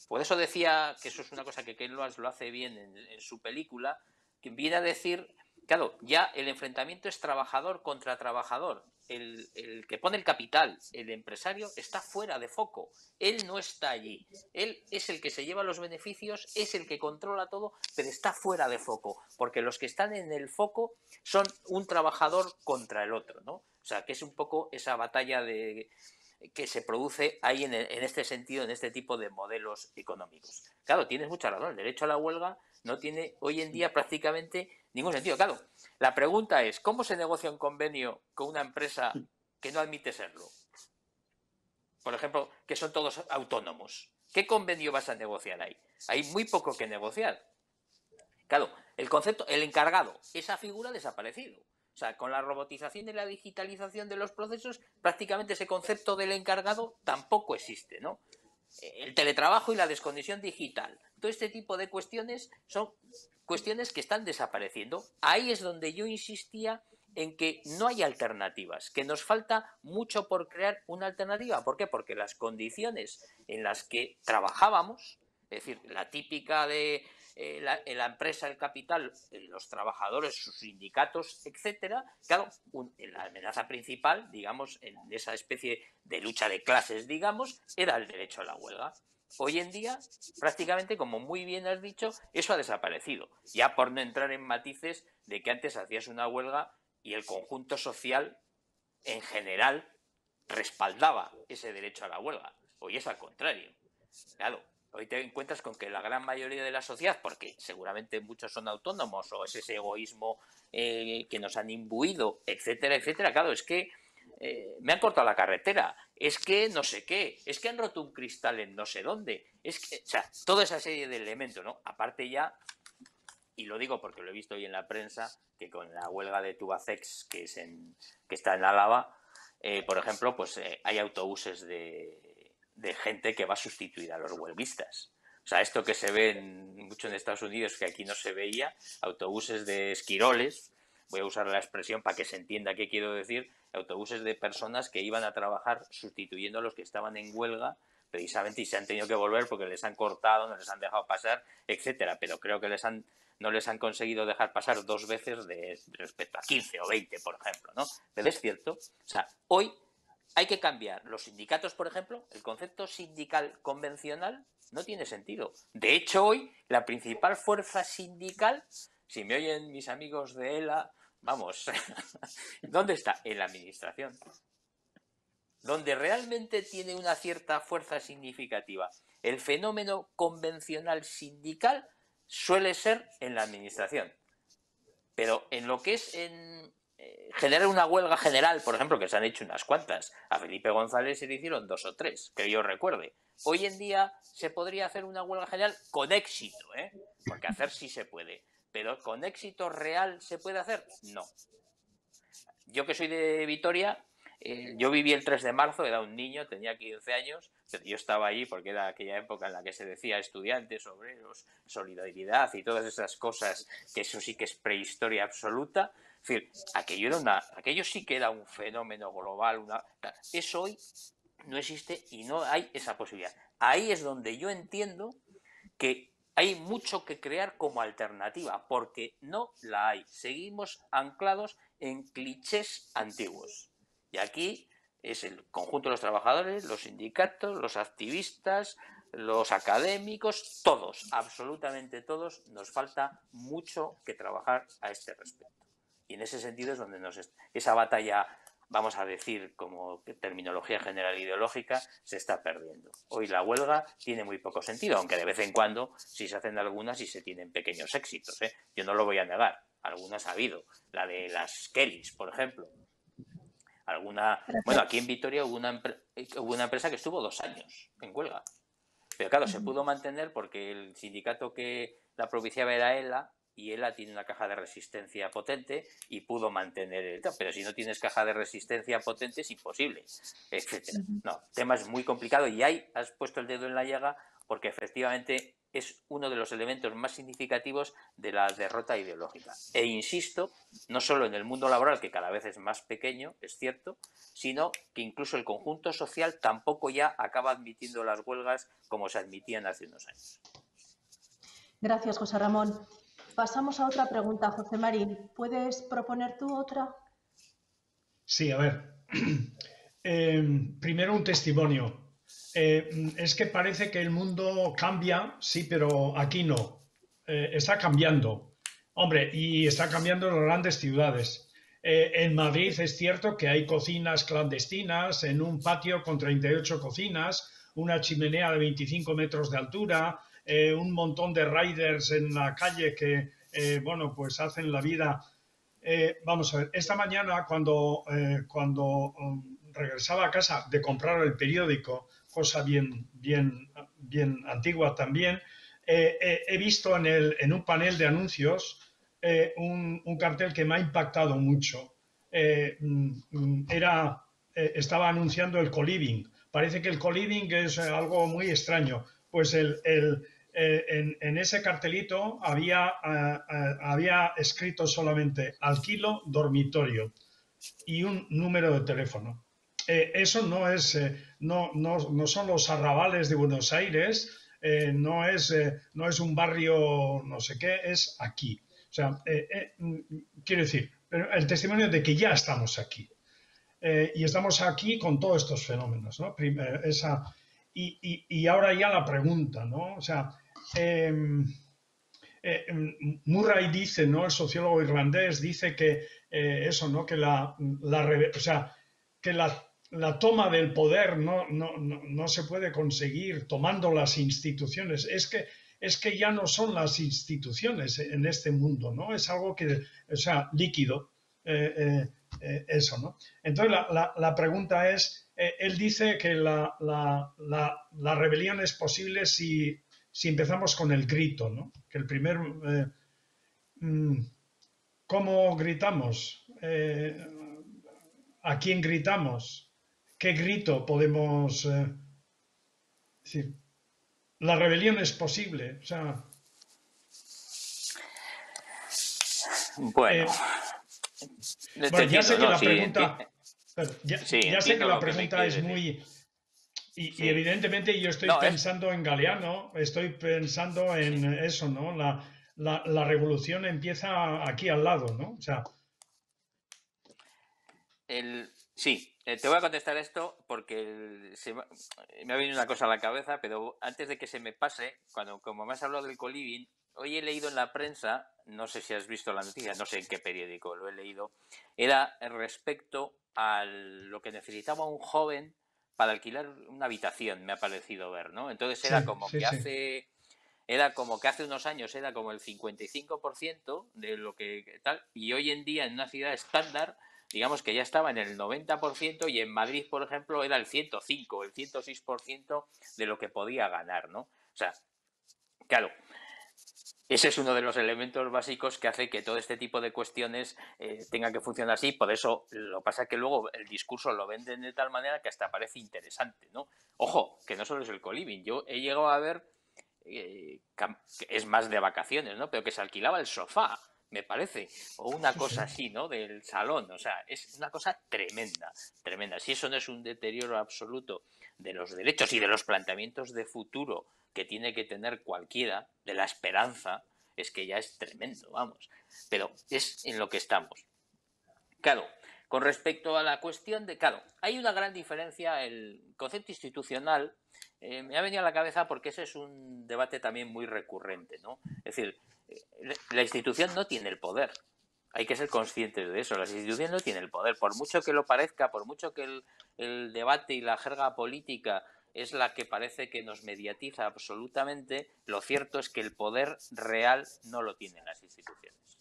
por eso decía que eso es una cosa que Ken Loach lo hace bien en su película, que viene a decir, claro, ya el enfrentamiento es trabajador contra trabajador. El que pone el capital, el empresario, está fuera de foco. Él no está allí. Él es el que se lleva los beneficios, es el que controla todo, pero está fuera de foco, porque los que están en el foco son un trabajador contra el otro, ¿no? O sea, que es un poco esa batalla que se produce ahí en este sentido, en este tipo de modelos económicos. Claro, tienes mucha razón, el derecho a la huelga no tiene hoy en día prácticamente ningún sentido. Claro, la pregunta es, ¿cómo se negocia un convenio con una empresa que no admite serlo? Por ejemplo, que son todos autónomos. ¿Qué convenio vas a negociar ahí? Hay muy poco que negociar. Claro, el concepto, el encargado, esa figura ha desaparecido. O sea, con la robotización y la digitalización de los procesos, prácticamente ese concepto del encargado tampoco existe, ¿no? El teletrabajo y la desconexión digital. Todo este tipo de cuestiones son cuestiones que están desapareciendo. Ahí es donde yo insistía en que no hay alternativas, que nos falta mucho por crear una alternativa. ¿Por qué? Porque las condiciones en las que trabajábamos, es decir, la típica de la empresa, el capital, los trabajadores, sus sindicatos, etcétera, claro, la amenaza principal, digamos, en esa especie de lucha de clases, digamos, era el derecho a la huelga. Hoy en día, prácticamente, como muy bien has dicho, eso ha desaparecido. Ya por no entrar en matices de que antes hacías una huelga y el conjunto social, en general, respaldaba ese derecho a la huelga. Hoy es al contrario. Claro, hoy te encuentras con que la gran mayoría de la sociedad, porque seguramente muchos son autónomos o es ese egoísmo que nos han imbuido, etcétera, etcétera. Claro, es que me han cortado la carretera, es que no sé qué, es que han roto un cristal en no sé dónde, es que, o sea, toda esa serie de elementos, ¿no? Aparte ya, y lo digo porque lo he visto hoy en la prensa, que con la huelga de Tubacex, que está en Álava, por ejemplo, pues hay autobuses de gente que va a sustituir a los huelguistas. O sea, esto que se ve mucho en Estados Unidos, que aquí no se veía, autobuses de esquiroles, voy a usar la expresión para que se entienda qué quiero decir, autobuses de personas que iban a trabajar sustituyendo a los que estaban en huelga precisamente y se han tenido que volver porque les han cortado, no les han dejado pasar, etcétera. Pero creo que no les han conseguido dejar pasar 2 veces respecto a 15 o 20, por ejemplo, ¿no? Pero es cierto, o sea, hoy hay que cambiar los sindicatos, por ejemplo, el concepto sindical convencional no tiene sentido. De hecho, hoy la principal fuerza sindical, si me oyen mis amigos de ELA, vamos, ¿dónde está? En la administración. Donde realmente tiene una cierta fuerza significativa El fenómeno convencional sindical suele ser en la administración, pero en lo que es en generar una huelga general, por ejemplo, que se han hecho unas cuantas, a Felipe González se le hicieron 2 o 3, que yo recuerde. Hoy en día se podría hacer una huelga general con éxito, porque hacer sí se puede, pero ¿con éxito real se puede hacer? No. Yo que soy de Vitoria, yo viví el 3 de marzo, era un niño, tenía 15 años, pero yo estaba allí porque era aquella época en la que se decía estudiantes, obreros, solidaridad y todas esas cosas, que eso sí que es prehistoria absoluta. Es decir, aquello sí que era un fenómeno global. Eso hoy no existe y no hay esa posibilidad. Ahí es donde yo entiendo que hay mucho que crear como alternativa, porque no la hay. Seguimos anclados en clichés antiguos. Y aquí es el conjunto de los trabajadores, los sindicatos, los activistas, los académicos, todos, absolutamente todos, nos falta mucho que trabajar a este respecto. Y en ese sentido es donde esa batalla, vamos a decir, como terminología general ideológica, se está perdiendo. Hoy la huelga tiene muy poco sentido, aunque de vez en cuando, si se hacen algunas y se tienen pequeños éxitos. Yo no lo voy a negar, algunas ha habido. La de las Kellys, por ejemplo. Bueno, aquí en Vitoria hubo una empresa que estuvo 2 años en huelga. Pero claro, se pudo mantener porque el sindicato que la propiciaba era ELA, y ELA tiene una caja de resistencia potente y pudo mantener el... Pero si no tienes caja de resistencia potente es imposible, etcétera. No, el tema es muy complicado y ahí has puesto el dedo en la llaga porque efectivamente es uno de los elementos más significativos de la derrota ideológica. E insisto, no solo en el mundo laboral, que cada vez es más pequeño, es cierto, sino que incluso el conjunto social tampoco ya acaba admitiendo las huelgas como se admitían hace unos años. Gracias, José Ramón. Pasamos a otra pregunta, José Marín. ¿Puedes proponer tú otra? Sí, a ver. Primero un testimonio. Es que parece que el mundo cambia, sí, pero aquí no. Está cambiando. Hombre, y está cambiando en las grandes ciudades. En Madrid es cierto que hay cocinas clandestinas en un patio con 38 cocinas, una chimenea de 25 metros de altura, un montón de riders en la calle que, bueno, pues hacen la vida. Vamos a ver, esta mañana cuando regresaba a casa de comprar el periódico, cosa bien antigua también, he visto en un panel de anuncios un cartel que me ha impactado mucho. Estaba anunciando el co-living. Parece que el co-living es algo muy extraño. Pues en ese cartelito había escrito solamente alquilo dormitorio y un número de teléfono. Eso no son los arrabales de Buenos Aires, no es un barrio no sé qué, es aquí. O sea, quiero decir, el testimonio de que ya estamos aquí. Y estamos aquí con todos estos fenómenos, ¿no? Y ahora ya la pregunta, ¿no? O sea, Murray dice, ¿no? El sociólogo irlandés dice que eso, ¿no? Que la toma del poder no se puede conseguir tomando las instituciones. Es que ya no son las instituciones en este mundo, ¿no? Es algo que, o sea, líquido, eso, ¿no? Entonces la pregunta es, él dice que la rebelión es posible si empezamos con el grito, ¿no? Que el primer... ¿cómo gritamos? ¿A quién gritamos? ¿Qué grito podemos decir? La rebelión es posible, o sea... Bueno, ya sé que la pregunta... Sí, ya sé que la lo que me pregunta es quieres muy... decir. Y Sí. evidentemente yo estoy pensando en Galeano, estoy pensando en eso, ¿no? La revolución empieza aquí al lado, ¿no? O sea... Sí, te voy a contestar esto porque me ha venido una cosa a la cabeza, pero antes de que se me pase, como me has hablado del co-living, hoy he leído en la prensa, no sé si has visto la noticia, no sé en qué periódico lo he leído, era respecto a lo que necesitaba un joven para alquilar una habitación, me ha parecido ver, ¿no? Entonces Sí, era como sí, que sí. hace unos años era como el 55% de lo que tal, y hoy en día en una ciudad estándar, digamos que ya estaba en el 90% y en Madrid, por ejemplo, era el 105, el 106% de lo que podía ganar, ¿no? O sea, claro, ese es uno de los elementos básicos que hace que todo este tipo de cuestiones tenga que funcionar así. Por eso lo que pasa es que luego el discurso lo venden de tal manera que hasta parece interesante, ¿no? Ojo, que no solo es el coliving. Yo he llegado a ver, que es más de vacaciones, ¿no? Pero que se alquilaba el sofá, me parece, o una Sí, cosa sí. así, ¿no? Del salón. O sea, es una cosa tremenda, tremenda. Si eso no es un deterioro absoluto de los derechos y de los planteamientos de futuro que tiene que tener cualquiera, de la esperanza, es que ya es tremendo, vamos. Pero es en lo que estamos. Claro, con respecto a la cuestión de, claro, hay una gran diferencia, el concepto institucional me ha venido a la cabeza porque ese es un debate también muy recurrente, ¿no? Es decir, la institución no tiene el poder, hay que ser conscientes de eso, la institución no tiene el poder, por mucho que lo parezca, por mucho que el debate y la jerga política es la que parece que nos mediatiza absolutamente, lo cierto es que el poder real no lo tienen las instituciones.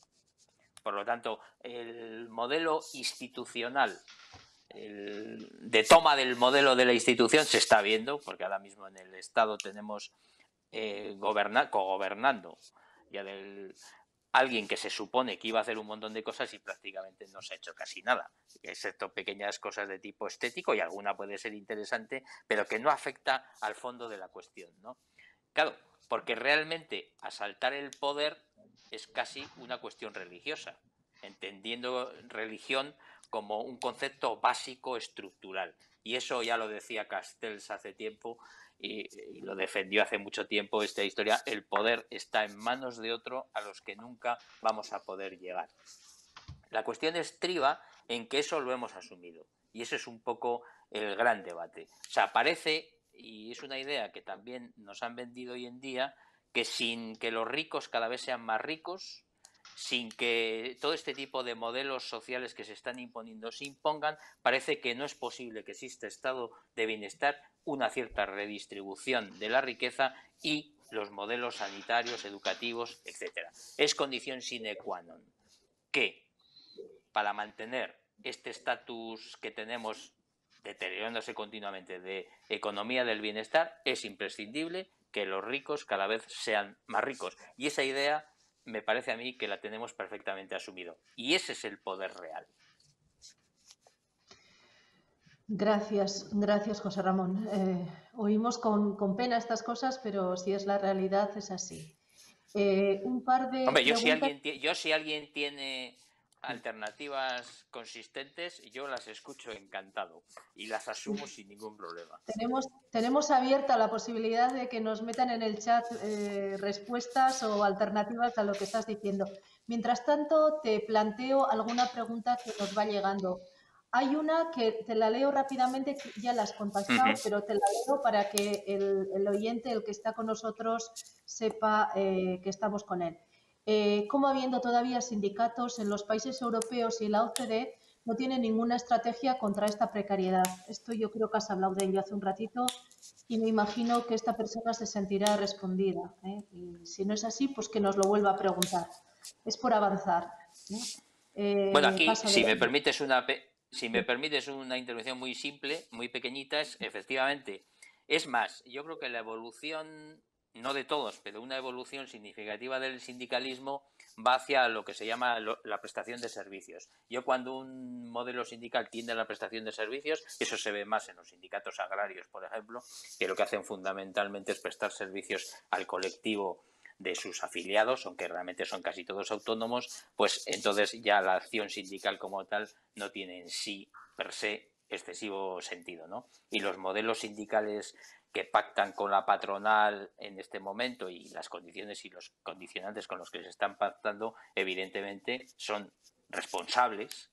Por lo tanto, el modelo institucional, de toma del modelo de la institución se está viendo, porque ahora mismo en el Estado tenemos cogobernando ya alguien que se supone que iba a hacer un montón de cosas y prácticamente no se ha hecho casi nada, excepto pequeñas cosas de tipo estético, y alguna puede ser interesante, pero que no afecta al fondo de la cuestión, ¿no? Claro, porque realmente asaltar el poder es casi una cuestión religiosa, entendiendo religión como un concepto básico estructural. Y eso ya lo decía Castells hace tiempo y lo defendió hace mucho tiempo esta historia. El poder está en manos de otro a los que nunca vamos a poder llegar. La cuestión estriba en que eso lo hemos asumido. Y ese es un poco el gran debate. O sea, parece, y es una idea que también nos han vendido hoy en día, que sin que los ricos cada vez sean más ricos, sin que todo este tipo de modelos sociales que se están imponiendo se impongan, parece que no es posible que exista estado de bienestar, una cierta redistribución de la riqueza y los modelos sanitarios, educativos, etcétera. Es condición sine qua non que para mantener este estatus que tenemos deteriorándose continuamente de economía del bienestar, es imprescindible que los ricos cada vez sean más ricos. Y esa idea me parece a mí que la tenemos perfectamente asumido. Y ese es el poder real. Gracias, gracias José Ramón. Oímos con pena estas cosas, pero si es la realidad es así. Un par de Hombre, preguntas. si alguien tiene alternativas consistentes, yo las escucho encantado y las asumo sin ningún problema. Tenemos abierta la posibilidad de que nos metan en el chat respuestas o alternativas a lo que estás diciendo. Mientras tanto, te planteo alguna pregunta que nos va llegando. Hay una que te la leo rápidamente, que ya la has contestado, pero te la leo para que el oyente, el que está con nosotros, sepa que estamos con él. ¿Cómo habiendo todavía sindicatos en los países europeos y la OCDE no tiene ninguna estrategia contra esta precariedad? Esto yo creo que has hablado de ello hace un ratito y me imagino que esta persona se sentirá respondida, ¿eh? Y si no es así, pues que nos lo vuelva a preguntar. Es por avanzar, ¿no? Bueno, aquí, Paso adelante. si me permites una intervención muy simple, muy pequeñita, es efectivamente, es más, yo creo que la evolución, no de todos, pero una evolución significativa del sindicalismo va hacia lo que se llama la prestación de servicios. Yo cuando un modelo sindical tiende a la prestación de servicios, eso se ve más en los sindicatos agrarios, por ejemplo, que lo que hacen fundamentalmente es prestar servicios al colectivo de sus afiliados, aunque realmente son casi todos autónomos, pues entonces ya la acción sindical como tal no tiene en sí, per se, excesivo sentido, ¿no? Y los modelos sindicales que pactan con la patronal en este momento y las condiciones y los condicionantes con los que se están pactando, evidentemente son responsables,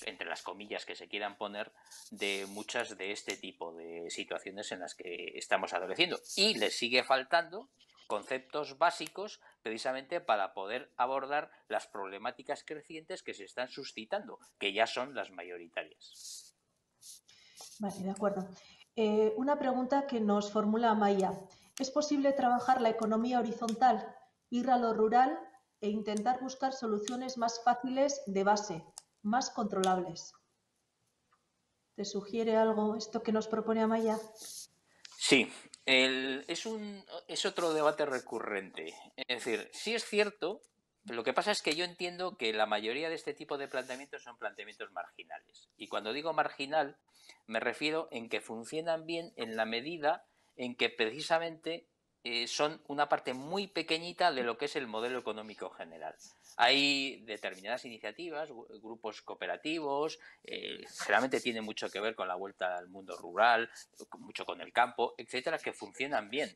entre las comillas que se quieran poner, de muchas de este tipo de situaciones en las que estamos adoleciendo. Y les sigue faltando conceptos básicos precisamente para poder abordar las problemáticas crecientes que se están suscitando, que ya son las mayoritarias. Vale, de acuerdo. Una pregunta que nos formula Amaya. ¿Es posible trabajar la economía horizontal, ir a lo rural e intentar buscar soluciones más fáciles de base, más controlables? ¿Te sugiere algo esto que nos propone Amaya? Sí, es otro debate recurrente. Es decir, sí es cierto, lo que pasa es que yo entiendo que la mayoría de este tipo de planteamientos son planteamientos marginales. Y cuando digo marginal, me refiero en que funcionan bien en la medida en que precisamente son una parte muy pequeñita de lo que es el modelo económico general. Hay determinadas iniciativas, grupos cooperativos, generalmente tiene mucho que ver con la vuelta al mundo rural, mucho con el campo, etcétera, que funcionan bien.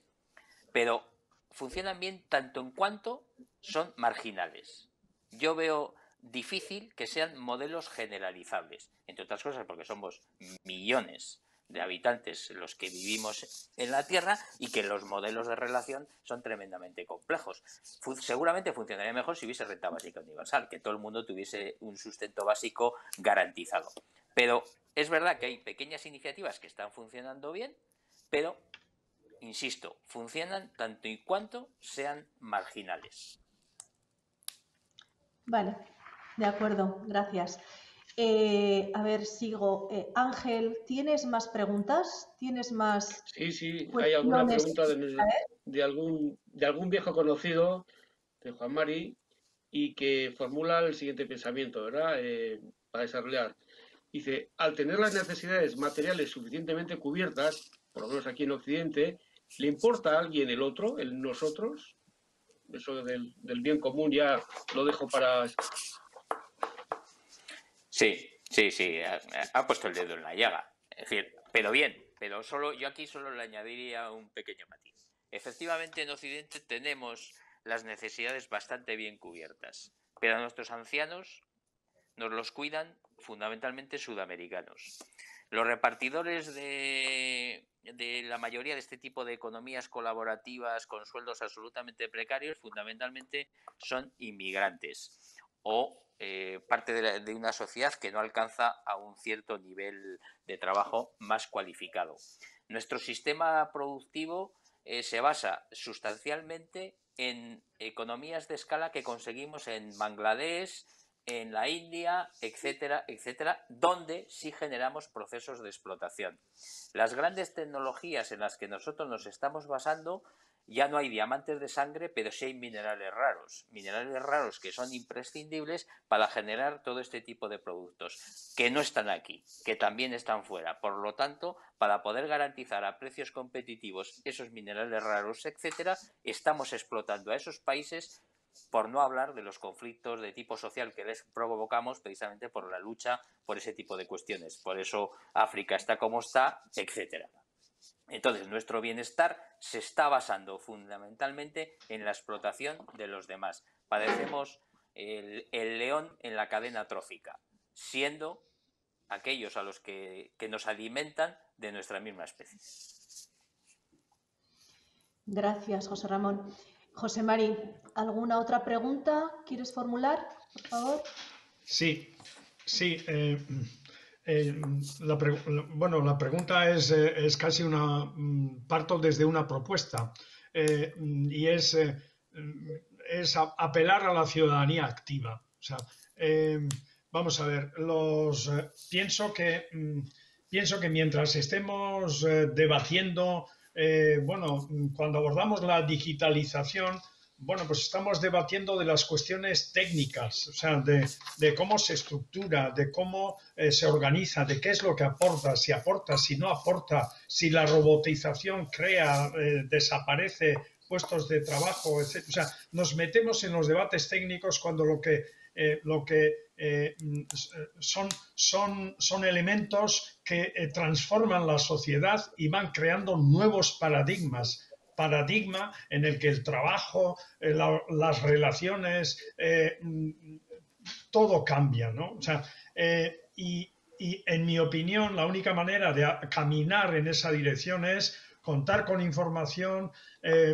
Pero funcionan bien tanto en cuanto son marginales. Yo veo difícil que sean modelos generalizables, entre otras cosas porque somos millones de habitantes los que vivimos en la Tierra y que los modelos de relación son tremendamente complejos. Seguramente funcionaría mejor si hubiese renta básica universal, que todo el mundo tuviese un sustento básico garantizado. Pero es verdad que hay pequeñas iniciativas que están funcionando bien, pero insisto, funcionan tanto y cuanto sean marginales. Vale, de acuerdo, gracias. A ver, sigo. Ángel, ¿tienes más preguntas? ¿Tienes más Sí, hay alguna cuestiones? pregunta de algún viejo conocido de Juan Mari y que formula el siguiente pensamiento, ¿verdad? Para desarrollar. Dice, al tener las necesidades materiales suficientemente cubiertas, por lo menos aquí en Occidente, ¿le importa a alguien el otro, el nosotros? Eso del bien común ya lo dejo para... Sí, ha puesto el dedo en la llaga. Es decir, pero bien, pero yo aquí solo le añadiría un pequeño matiz. Efectivamente, en Occidente tenemos las necesidades bastante bien cubiertas, pero a nuestros ancianos nos los cuidan fundamentalmente sudamericanos. Los repartidores de la mayoría de este tipo de economías colaborativas con sueldos absolutamente precarios fundamentalmente son inmigrantes o parte de una sociedad que no alcanza a un cierto nivel de trabajo más cualificado. Nuestro sistema productivo se basa sustancialmente en economías de escala que conseguimos en Bangladesh, en la India, etcétera, etcétera, donde sí generamos procesos de explotación. Las grandes tecnologías en las que nosotros nos estamos basando, ya no hay diamantes de sangre, pero sí hay minerales raros que son imprescindibles para generar todo este tipo de productos, que no están aquí, que también están fuera. Por lo tanto, para poder garantizar a precios competitivos esos minerales raros, etcétera, estamos explotando a esos países, por no hablar de los conflictos de tipo social que les provocamos precisamente por la lucha por ese tipo de cuestiones. Por eso África está como está, etcétera. Entonces, nuestro bienestar se está basando fundamentalmente en la explotación de los demás. Padecemos el león en la cadena trófica, siendo aquellos a los que nos alimentan de nuestra misma especie. Gracias, José Ramón. José Mari, ¿alguna otra pregunta quieres formular, por favor? Sí. La pregunta es casi parto desde una propuesta y es apelar a la ciudadanía activa. O sea, vamos a ver, pienso que mientras estemos debatiendo, cuando abordamos la digitalización, pues estamos debatiendo de las cuestiones técnicas, o sea, de cómo se estructura, de cómo se organiza, de qué es lo que aporta, si no aporta, si la robotización crea, desaparece puestos de trabajo, etc. O sea, nos metemos en los debates técnicos cuando lo que son elementos que transforman la sociedad y van creando nuevos paradigmas. Paradigma en el que el trabajo, las relaciones, todo cambia, ¿no? O sea, y en mi opinión, la única manera de caminar en esa dirección es contar con información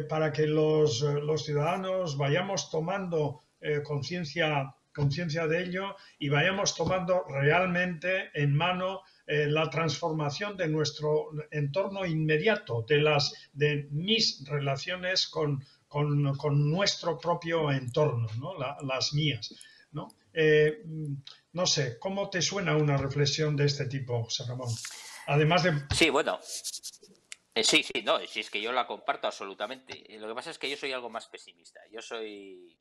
para que los ciudadanos vayamos tomando conciencia de ello y vayamos tomando realmente en mano la transformación de nuestro entorno inmediato, de mis relaciones con nuestro propio entorno, ¿no? Las mías, ¿no? No sé, ¿cómo te suena una reflexión de este tipo, José Ramón? Además de... Sí, bueno, sí, sí, no, si es que yo la comparto absolutamente. Lo que pasa es que yo soy algo más pesimista. Yo soy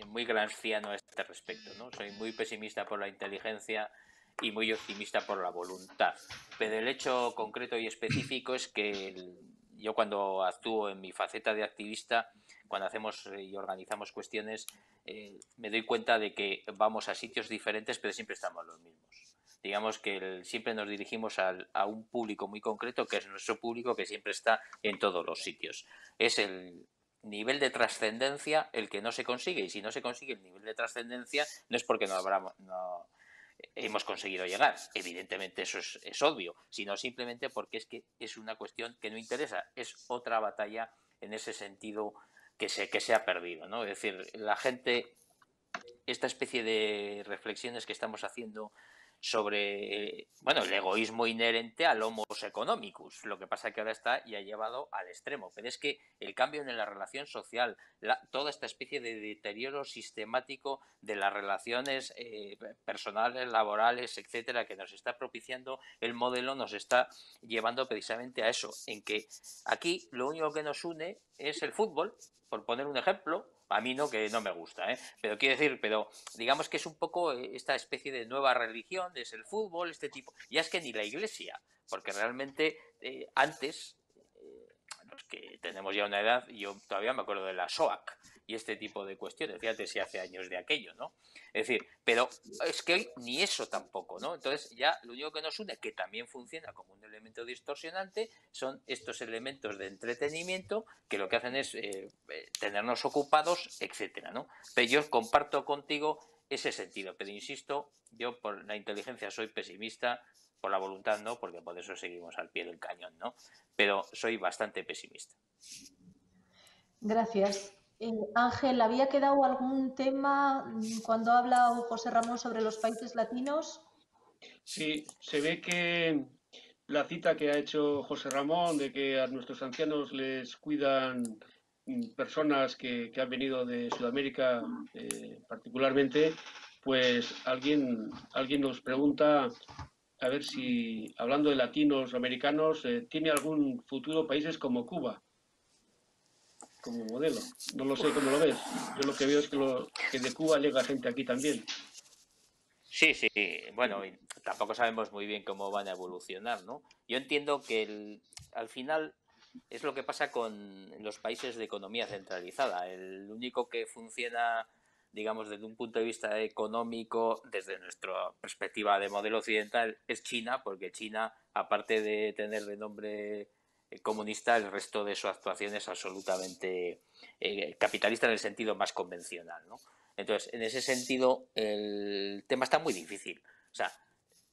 muy gramsciano a este respecto, ¿no? Soy muy pesimista por la inteligencia y muy optimista por la voluntad. Pero el hecho concreto y específico es que yo cuando actúo en mi faceta de activista, cuando hacemos y organizamos cuestiones, me doy cuenta de que vamos a sitios diferentes, pero siempre estamos los mismos. Digamos que siempre nos dirigimos a un público muy concreto, que es nuestro público, que siempre está en todos los sitios. Es el nivel de trascendencia el que no se consigue, y si no se consigue el nivel de trascendencia no es porque no hemos conseguido llegar, evidentemente eso es obvio, sino simplemente porque es que es una cuestión que no interesa, es otra batalla en ese sentido que se ha perdido, ¿no? Es decir, la gente, esta especie de reflexiones que estamos haciendo sobre, bueno, el egoísmo inherente al homo economicus. Lo que pasa es que ahora está ya llevado al extremo. Pero es que el cambio en la relación social, toda esta especie de deterioro sistemático de las relaciones personales, laborales, etcétera, que nos está propiciando el modelo, nos está llevando precisamente a eso, en que aquí lo único que nos une es el fútbol, por poner un ejemplo. A mí no, que no me gusta, pero quiero decir, pero digamos que es un poco esta especie de nueva religión, es el fútbol, este tipo. Ya es que ni la iglesia, porque realmente antes, los que tenemos ya una edad, yo todavía me acuerdo de la SOAC y este tipo de cuestiones, fíjate si hace años de aquello, ¿no? Es decir, pero es que hoy ni eso tampoco, ¿no? Entonces ya lo único que nos une, que también funciona como un elemento distorsionante, son estos elementos de entretenimiento que lo que hacen es tenernos ocupados, etcétera, ¿no? Pero yo comparto contigo ese sentido, pero insisto, yo por la inteligencia soy pesimista, por la voluntad no, porque por eso seguimos al pie del cañón, ¿no? Pero soy bastante pesimista. Gracias. Ángel, ¿había quedado algún tema cuando ha hablado José Ramón sobre los países latinos? Sí, se ve que la cita que ha hecho José Ramón de que a nuestros ancianos les cuidan personas que han venido de Sudamérica particularmente, pues alguien nos pregunta a ver si, hablando de latinos americanos, ¿tiene algún futuro países como Cuba como modelo? No lo sé cómo lo ves. Yo lo que veo es que de Cuba llega gente aquí también. Sí, sí, bueno, tampoco sabemos muy bien cómo van a evolucionar, ¿no? Yo entiendo que al final es lo que pasa con los países de economía centralizada. El único que funciona, digamos, desde un punto de vista económico, desde nuestra perspectiva de modelo occidental, es China, porque China, aparte de tener de nombre comunista, el resto de su actuación es absolutamente capitalista en el sentido más convencional, ¿no? Entonces, en ese sentido, el tema está muy difícil. O sea,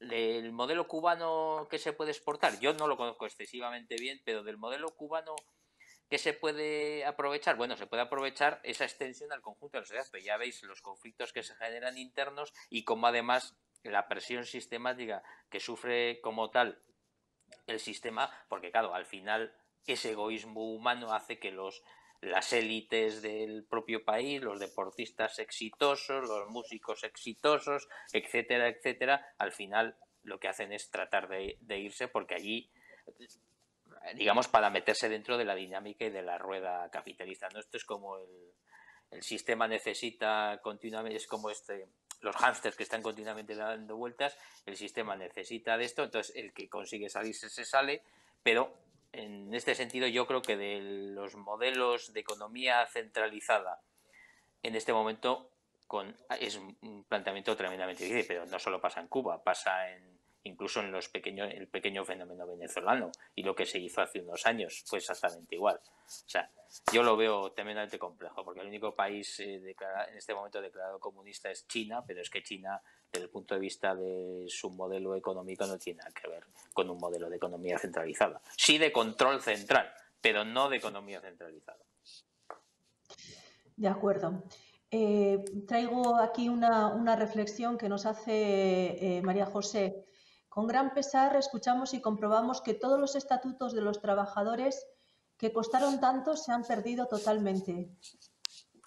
el modelo cubano que se puede exportar, yo no lo conozco excesivamente bien, pero del modelo cubano que se puede aprovechar, bueno, se puede aprovechar esa extensión al conjunto de la sociedad, pero ya veis los conflictos que se generan internos y cómo además la presión sistemática que sufre como tal el sistema, porque claro, al final ese egoísmo humano hace que las élites del propio país, los deportistas exitosos, los músicos exitosos, etcétera, etcétera, al final lo que hacen es tratar de irse porque allí, digamos, para meterse dentro de la dinámica y de la rueda capitalista, ¿no? Esto es como el sistema necesita continuamente, es como los hámsters que están continuamente dando vueltas, el sistema necesita de esto, entonces el que consigue salirse se sale, pero en este sentido yo creo que de los modelos de economía centralizada en este momento es un planteamiento tremendamente difícil, pero no solo pasa en Cuba, pasa incluso en el pequeño fenómeno venezolano, y lo que se hizo hace unos años fue exactamente igual. O sea, yo lo veo tremendamente complejo, porque el único país en este momento declarado comunista es China, pero es que China, desde el punto de vista de su modelo económico, no tiene nada que ver con un modelo de economía centralizada. Sí de control central, pero no de economía centralizada. De acuerdo. Traigo aquí una reflexión que nos hace María José. Con gran pesar escuchamos y comprobamos que todos los estatutos de los trabajadores que costaron tanto se han perdido totalmente.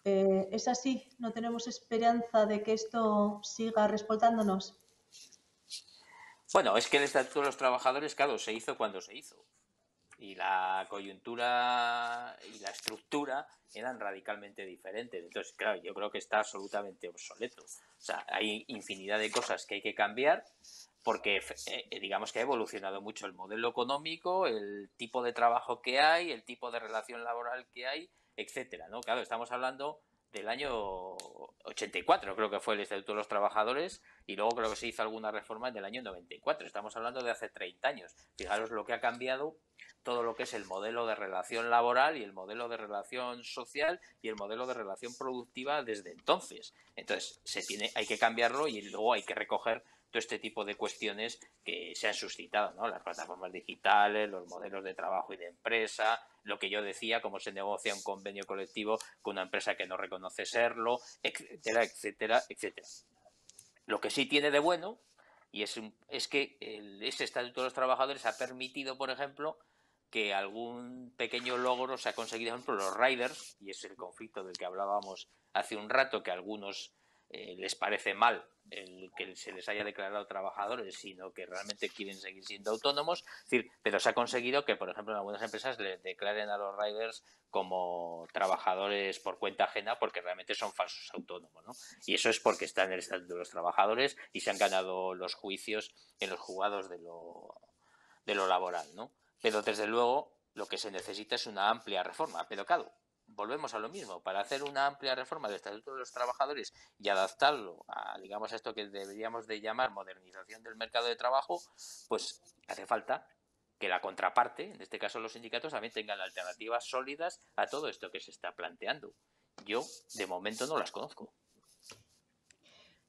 ¿Es así? ¿No tenemos esperanza de que esto siga respaldándonos? Bueno, es que el Estatuto de los Trabajadores, claro, se hizo cuando se hizo. Y la coyuntura y la estructura eran radicalmente diferentes. Entonces, claro, yo creo que está absolutamente obsoleto. O sea, hay infinidad de cosas que hay que cambiar porque digamos que ha evolucionado mucho el modelo económico, el tipo de trabajo que hay, el tipo de relación laboral que hay, etcétera, ¿no? Claro, estamos hablando del año 84, creo que fue el Estatuto de los Trabajadores, y luego creo que se hizo alguna reforma en el año 94. Estamos hablando de hace 30 años. Fijaros lo que ha cambiado todo lo que es el modelo de relación laboral y el modelo de relación social y el modelo de relación productiva desde entonces. Entonces, hay que cambiarlo y luego hay que recoger todo este tipo de cuestiones que se han suscitado, ¿no? Las plataformas digitales, los modelos de trabajo y de empresa, lo que yo decía, cómo se negocia un convenio colectivo con una empresa que no reconoce serlo, etcétera, etcétera, etcétera. Lo que sí tiene de bueno y es que ese Estatuto de los Trabajadores ha permitido, por ejemplo, que algún pequeño logro se ha conseguido, por ejemplo, los riders, y es el conflicto del que hablábamos hace un rato, que a algunos les parece mal el que se les haya declarado trabajadores, sino que realmente quieren seguir siendo autónomos. Es decir, pero se ha conseguido que, por ejemplo, en algunas empresas les declaren a los riders como trabajadores por cuenta ajena porque realmente son falsos autónomos, ¿no? Y eso es porque está en el Estatuto de los Trabajadores y se han ganado los juicios en los juzgados de lo laboral, ¿no? Pero desde luego lo que se necesita es una amplia reforma. Pero claro, volvemos a lo mismo. Para hacer una amplia reforma del Estatuto de los Trabajadores y adaptarlo a, digamos, a esto que deberíamos de llamar modernización del mercado de trabajo, pues hace falta que la contraparte, en este caso los sindicatos, también tengan alternativas sólidas a todo esto que se está planteando. Yo, de momento, no las conozco.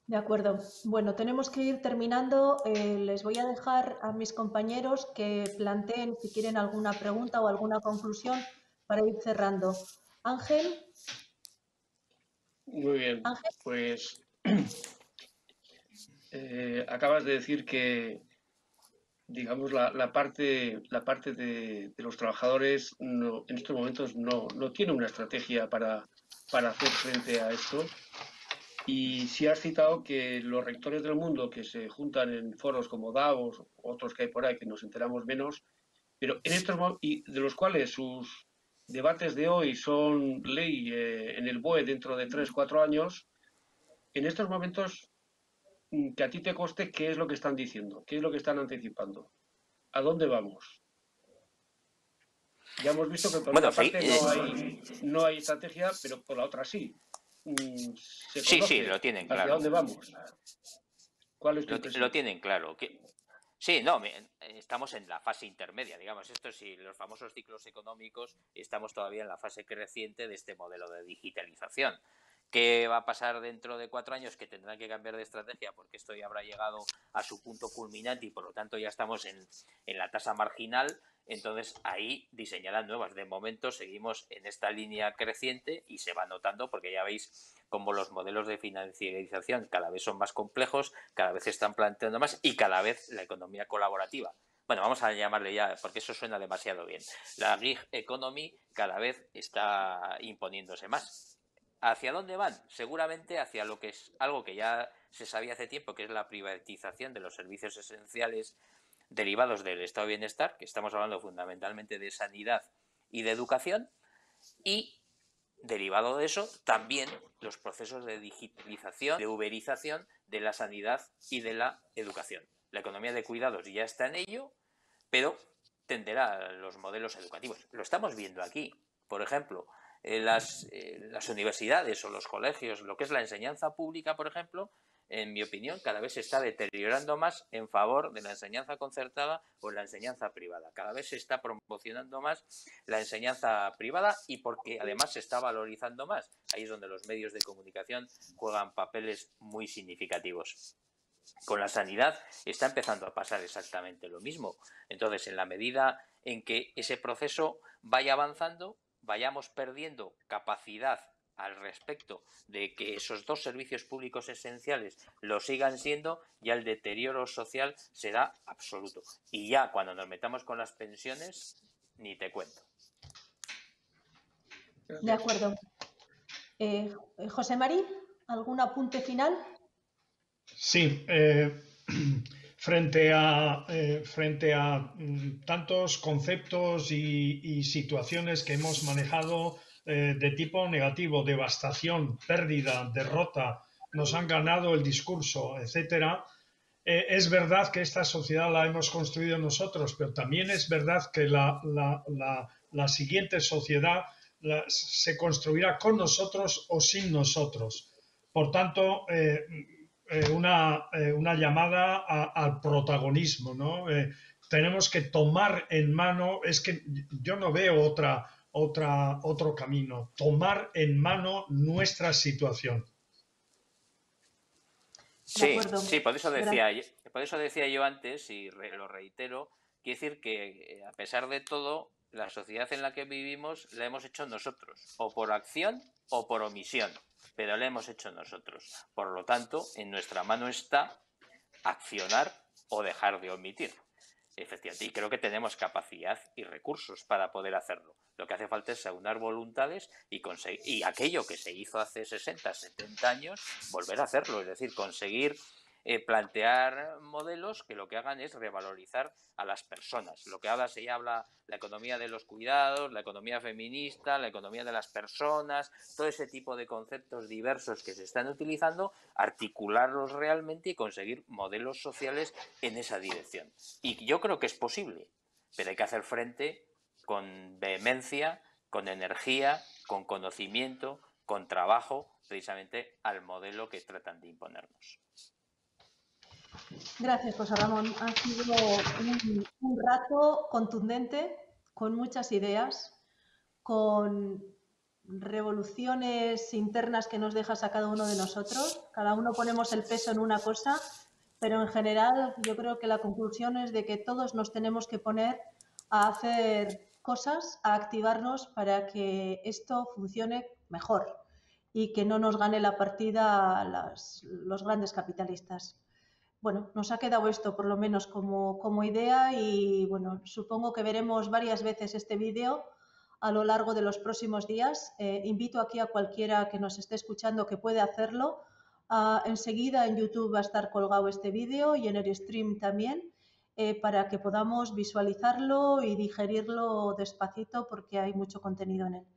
De acuerdo. Bueno, tenemos que ir terminando. Les voy a dejar a mis compañeros que planteen si quieren alguna pregunta o alguna conclusión para ir cerrando. Ángel. Muy bien, Ángel. pues acabas de decir que, digamos, la parte de los trabajadores en estos momentos no tiene una estrategia para hacer frente a esto. Y sí has citado que los rectores del mundo que se juntan en foros como Davos, otros que hay por ahí que nos enteramos menos, pero en estos y de los cuales sus debates de hoy son ley en el BOE dentro de 3 o 4 años, en estos momentos que a ti te conste qué es lo que están diciendo, qué es lo que están anticipando, a dónde vamos. Ya hemos visto que por Bueno, una parte no hay estrategia, pero por la otra sí. Se sí, conoce lo tienen hacia claro. dónde vamos. ¿Cuál es tu impresión? Lo tienen claro. Sí, no, estamos en la fase intermedia, digamos. Esto sí, los famosos ciclos económicos, estamos todavía en la fase creciente de este modelo de digitalización. ¿Qué va a pasar dentro de 4 años? Que tendrán que cambiar de estrategia porque esto ya habrá llegado a su punto culminante y por lo tanto ya estamos en la tasa marginal. Entonces ahí diseñarán nuevas. De momento seguimos en esta línea creciente y se va notando porque ya veis como los modelos de financiarización cada vez son más complejos, cada vez se están planteando más y cada vez la economía colaborativa, bueno, vamos a llamarle ya, porque eso suena demasiado bien, la gig economy cada vez está imponiéndose más. ¿Hacia dónde van? Seguramente hacia lo que es algo que ya se sabía hace tiempo, que es la privatización de los servicios esenciales derivados del estado de bienestar, que estamos hablando fundamentalmente de sanidad y de educación, y derivado de eso, también los procesos de digitalización, de uberización de la sanidad y de la educación. La economía de cuidados ya está en ello, pero tenderá a los modelos educativos. Lo estamos viendo aquí. Por ejemplo, las universidades o los colegios, lo que es la enseñanza pública, por ejemplo, en mi opinión, cada vez se está deteriorando más en favor de la enseñanza concertada o la enseñanza privada. Cada vez se está promocionando más la enseñanza privada y porque además se está valorizando más. Ahí es donde los medios de comunicación juegan papeles muy significativos. Con la sanidad está empezando a pasar exactamente lo mismo. Entonces, en la medida en que ese proceso vaya avanzando, vayamos perdiendo capacidad al respecto de que esos dos servicios públicos esenciales lo sigan siendo, ya el deterioro social será absoluto. Y ya cuando nos metamos con las pensiones, ni te cuento. De acuerdo. José Mari, ¿algún apunte final? Sí, frente a tantos conceptos y situaciones que hemos manejado de tipo negativo, devastación, pérdida, derrota, nos han ganado el discurso, etcétera. Es verdad que esta sociedad la hemos construido nosotros, pero también es verdad que la siguiente sociedad se construirá con nosotros o sin nosotros. Por tanto, una llamada al protagonismo, ¿no? Tenemos que tomar en mano, es que yo no veo otro camino, tomar en mano nuestra situación. Sí, sí, por eso decía yo antes, y lo reitero, quiere decir que a pesar de todo, la sociedad en la que vivimos la hemos hecho nosotros, o por acción o por omisión, pero la hemos hecho nosotros. Por lo tanto, en nuestra mano está accionar o dejar de omitir. Efectivamente, y creo que tenemos capacidad y recursos para poder hacerlo. Lo que hace falta es aunar voluntades y aquello que se hizo hace 60, 70 años, volver a hacerlo, es decir, conseguir plantear modelos que lo que hagan es revalorizar a las personas. Lo que ahora se habla, la economía de los cuidados, la economía feminista, la economía de las personas, todo ese tipo de conceptos diversos que se están utilizando, articularlos realmente y conseguir modelos sociales en esa dirección. Y yo creo que es posible, pero hay que hacer frente con vehemencia, con energía, con conocimiento, con trabajo, precisamente al modelo que tratan de imponernos. Gracias, José Ramón. Ha sido un rato contundente, con muchas ideas, con revoluciones internas que nos dejas a cada uno de nosotros. Cada uno ponemos el peso en una cosa, pero en general yo creo que la conclusión es de que todos nos tenemos que poner a hacer cosas, a activarnos para que esto funcione mejor y que no nos gane la partida los grandes capitalistas. Bueno, nos ha quedado esto por lo menos como idea y bueno, supongo que veremos varias veces este vídeo a lo largo de los próximos días. Invito aquí a cualquiera que nos esté escuchando que puede hacerlo. Enseguida en YouTube va a estar colgado este vídeo y en el stream también para que podamos visualizarlo y digerirlo despacito porque hay mucho contenido en él.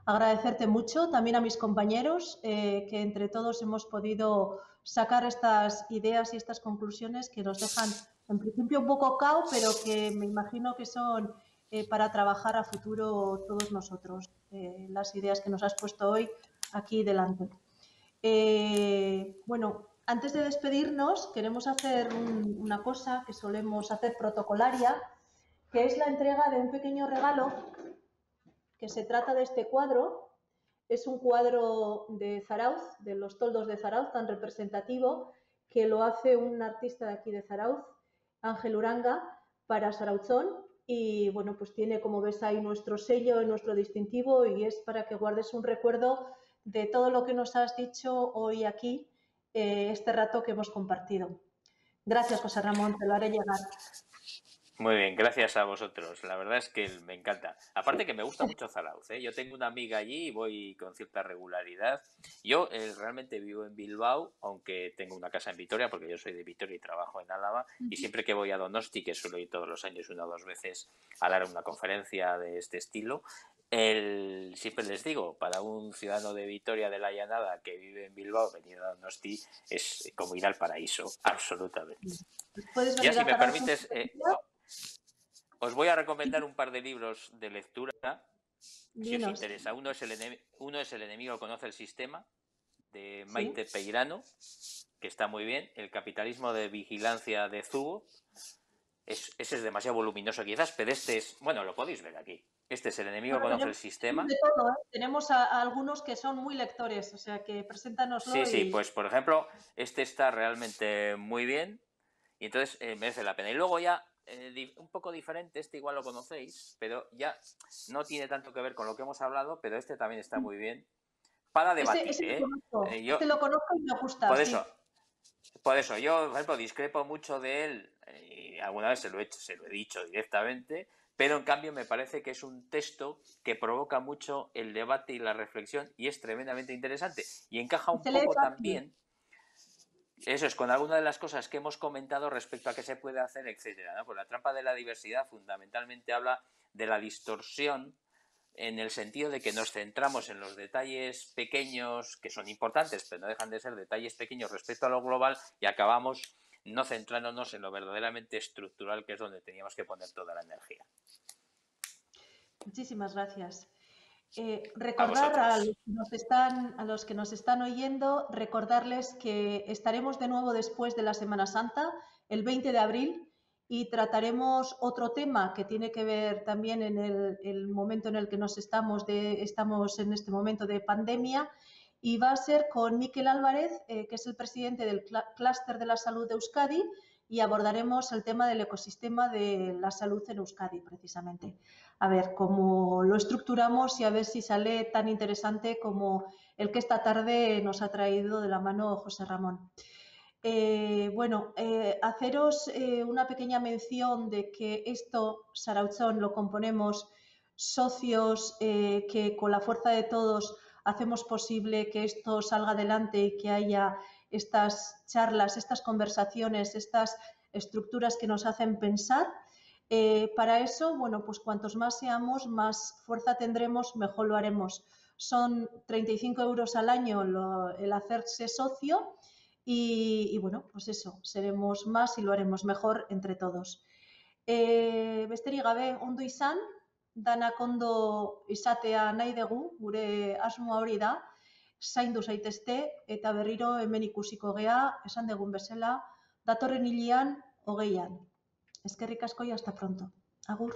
Agradecerte mucho, también a mis compañeros, que entre todos hemos podido sacar estas ideas y estas conclusiones que nos dejan, en principio, un poco cao, pero que me imagino que son para trabajar a futuro todos nosotros, las ideas que nos has puesto hoy aquí delante. Bueno, antes de despedirnos, queremos hacer una cosa que solemos hacer protocolaria, que es la entrega de un pequeño regalo que se trata de este cuadro. Es un cuadro de Zarauz, de los toldos de Zarauz, tan representativo, que lo hace un artista de aquí de Zarauz, Ángel Uranga, para Zarauzón. Y bueno, pues tiene, como ves ahí, nuestro sello y nuestro distintivo y es para que guardes un recuerdo de todo lo que nos has dicho hoy aquí, este rato que hemos compartido. Gracias, José Ramón, te lo haré llegar. Muy bien, gracias a vosotros. La verdad es que me encanta. Aparte que me gusta mucho Zarauz, ¿eh? Yo tengo una amiga allí y voy con cierta regularidad. Yo realmente vivo en Bilbao, aunque tengo una casa en Vitoria, porque yo soy de Vitoria y trabajo en Álava. Y siempre que voy a Donosti, que suelo ir todos los años 1 o 2 veces a dar una conferencia de este estilo, siempre les digo, para un ciudadano de Vitoria de la Llanada que vive en Bilbao, venir a Donosti es como ir al paraíso, absolutamente. Ya si me permites... os voy a recomendar un par de libros de lectura, si os interesa. Uno es El enemigo conoce el sistema, de Maite Peirano, que está muy bien. El capitalismo de vigilancia de Zubo. Ese es demasiado voluminoso quizás, pero este es... Bueno, lo podéis ver aquí. Este es El enemigo conoce el sistema. De todo, ¿eh? Tenemos a algunos que son muy lectores, o sea que preséntanoslo. Sí, pues por ejemplo, este está realmente muy bien y entonces merece la pena. Y luego ya... un poco diferente, este igual lo conocéis, pero ya no tiene tanto que ver con lo que hemos hablado, pero este también está muy bien, para debatir. Este lo conozco y me gusta. Por eso, yo, por ejemplo, discrepo mucho de él, y alguna vez se lo he dicho directamente, pero en cambio me parece que es un texto que provoca mucho el debate y la reflexión y es tremendamente interesante. Y encaja un poco también, eso es, con alguna de las cosas que hemos comentado respecto a qué se puede hacer, etcétera, ¿no? Pues la trampa de la diversidad fundamentalmente habla de la distorsión en el sentido de que nos centramos en los detalles pequeños, que son importantes, pero no dejan de ser detalles pequeños respecto a lo global, y acabamos no centrándonos en lo verdaderamente estructural, que es donde teníamos que poner toda la energía. Muchísimas gracias. Recordar a los que nos están oyendo, recordarles que estaremos de nuevo después de la Semana Santa, el 20 de abril, y trataremos otro tema que tiene que ver también en el momento en el que estamos en este momento de pandemia, y va a ser con Miquel Álvarez, que es el presidente del Clúster de la Salud de Euskadi, y abordaremos el tema del ecosistema de la salud en Euskadi, precisamente. A ver cómo lo estructuramos y a ver si sale tan interesante como el que esta tarde nos ha traído de la mano José Ramón. Haceros una pequeña mención de que esto, Sarautzón, lo componemos socios que con la fuerza de todos hacemos posible que esto salga adelante y que haya estas charlas, estas conversaciones, estas estructuras que nos hacen pensar. Para eso, bueno, pues cuantos más seamos, más fuerza tendremos, mejor lo haremos. Son 35 € al año el hacerse socio y bueno, pues eso, seremos más y lo haremos mejor entre todos. Besterik gabe, ondo izan, danak ondo izatea nahi dugu, gure asmoa hori da, zaindu zaitezte eta berriro hemen ikusiko gea, esan dugun bezala, datorren hilean 20an. Eskerrik asko y hasta pronto. Agur.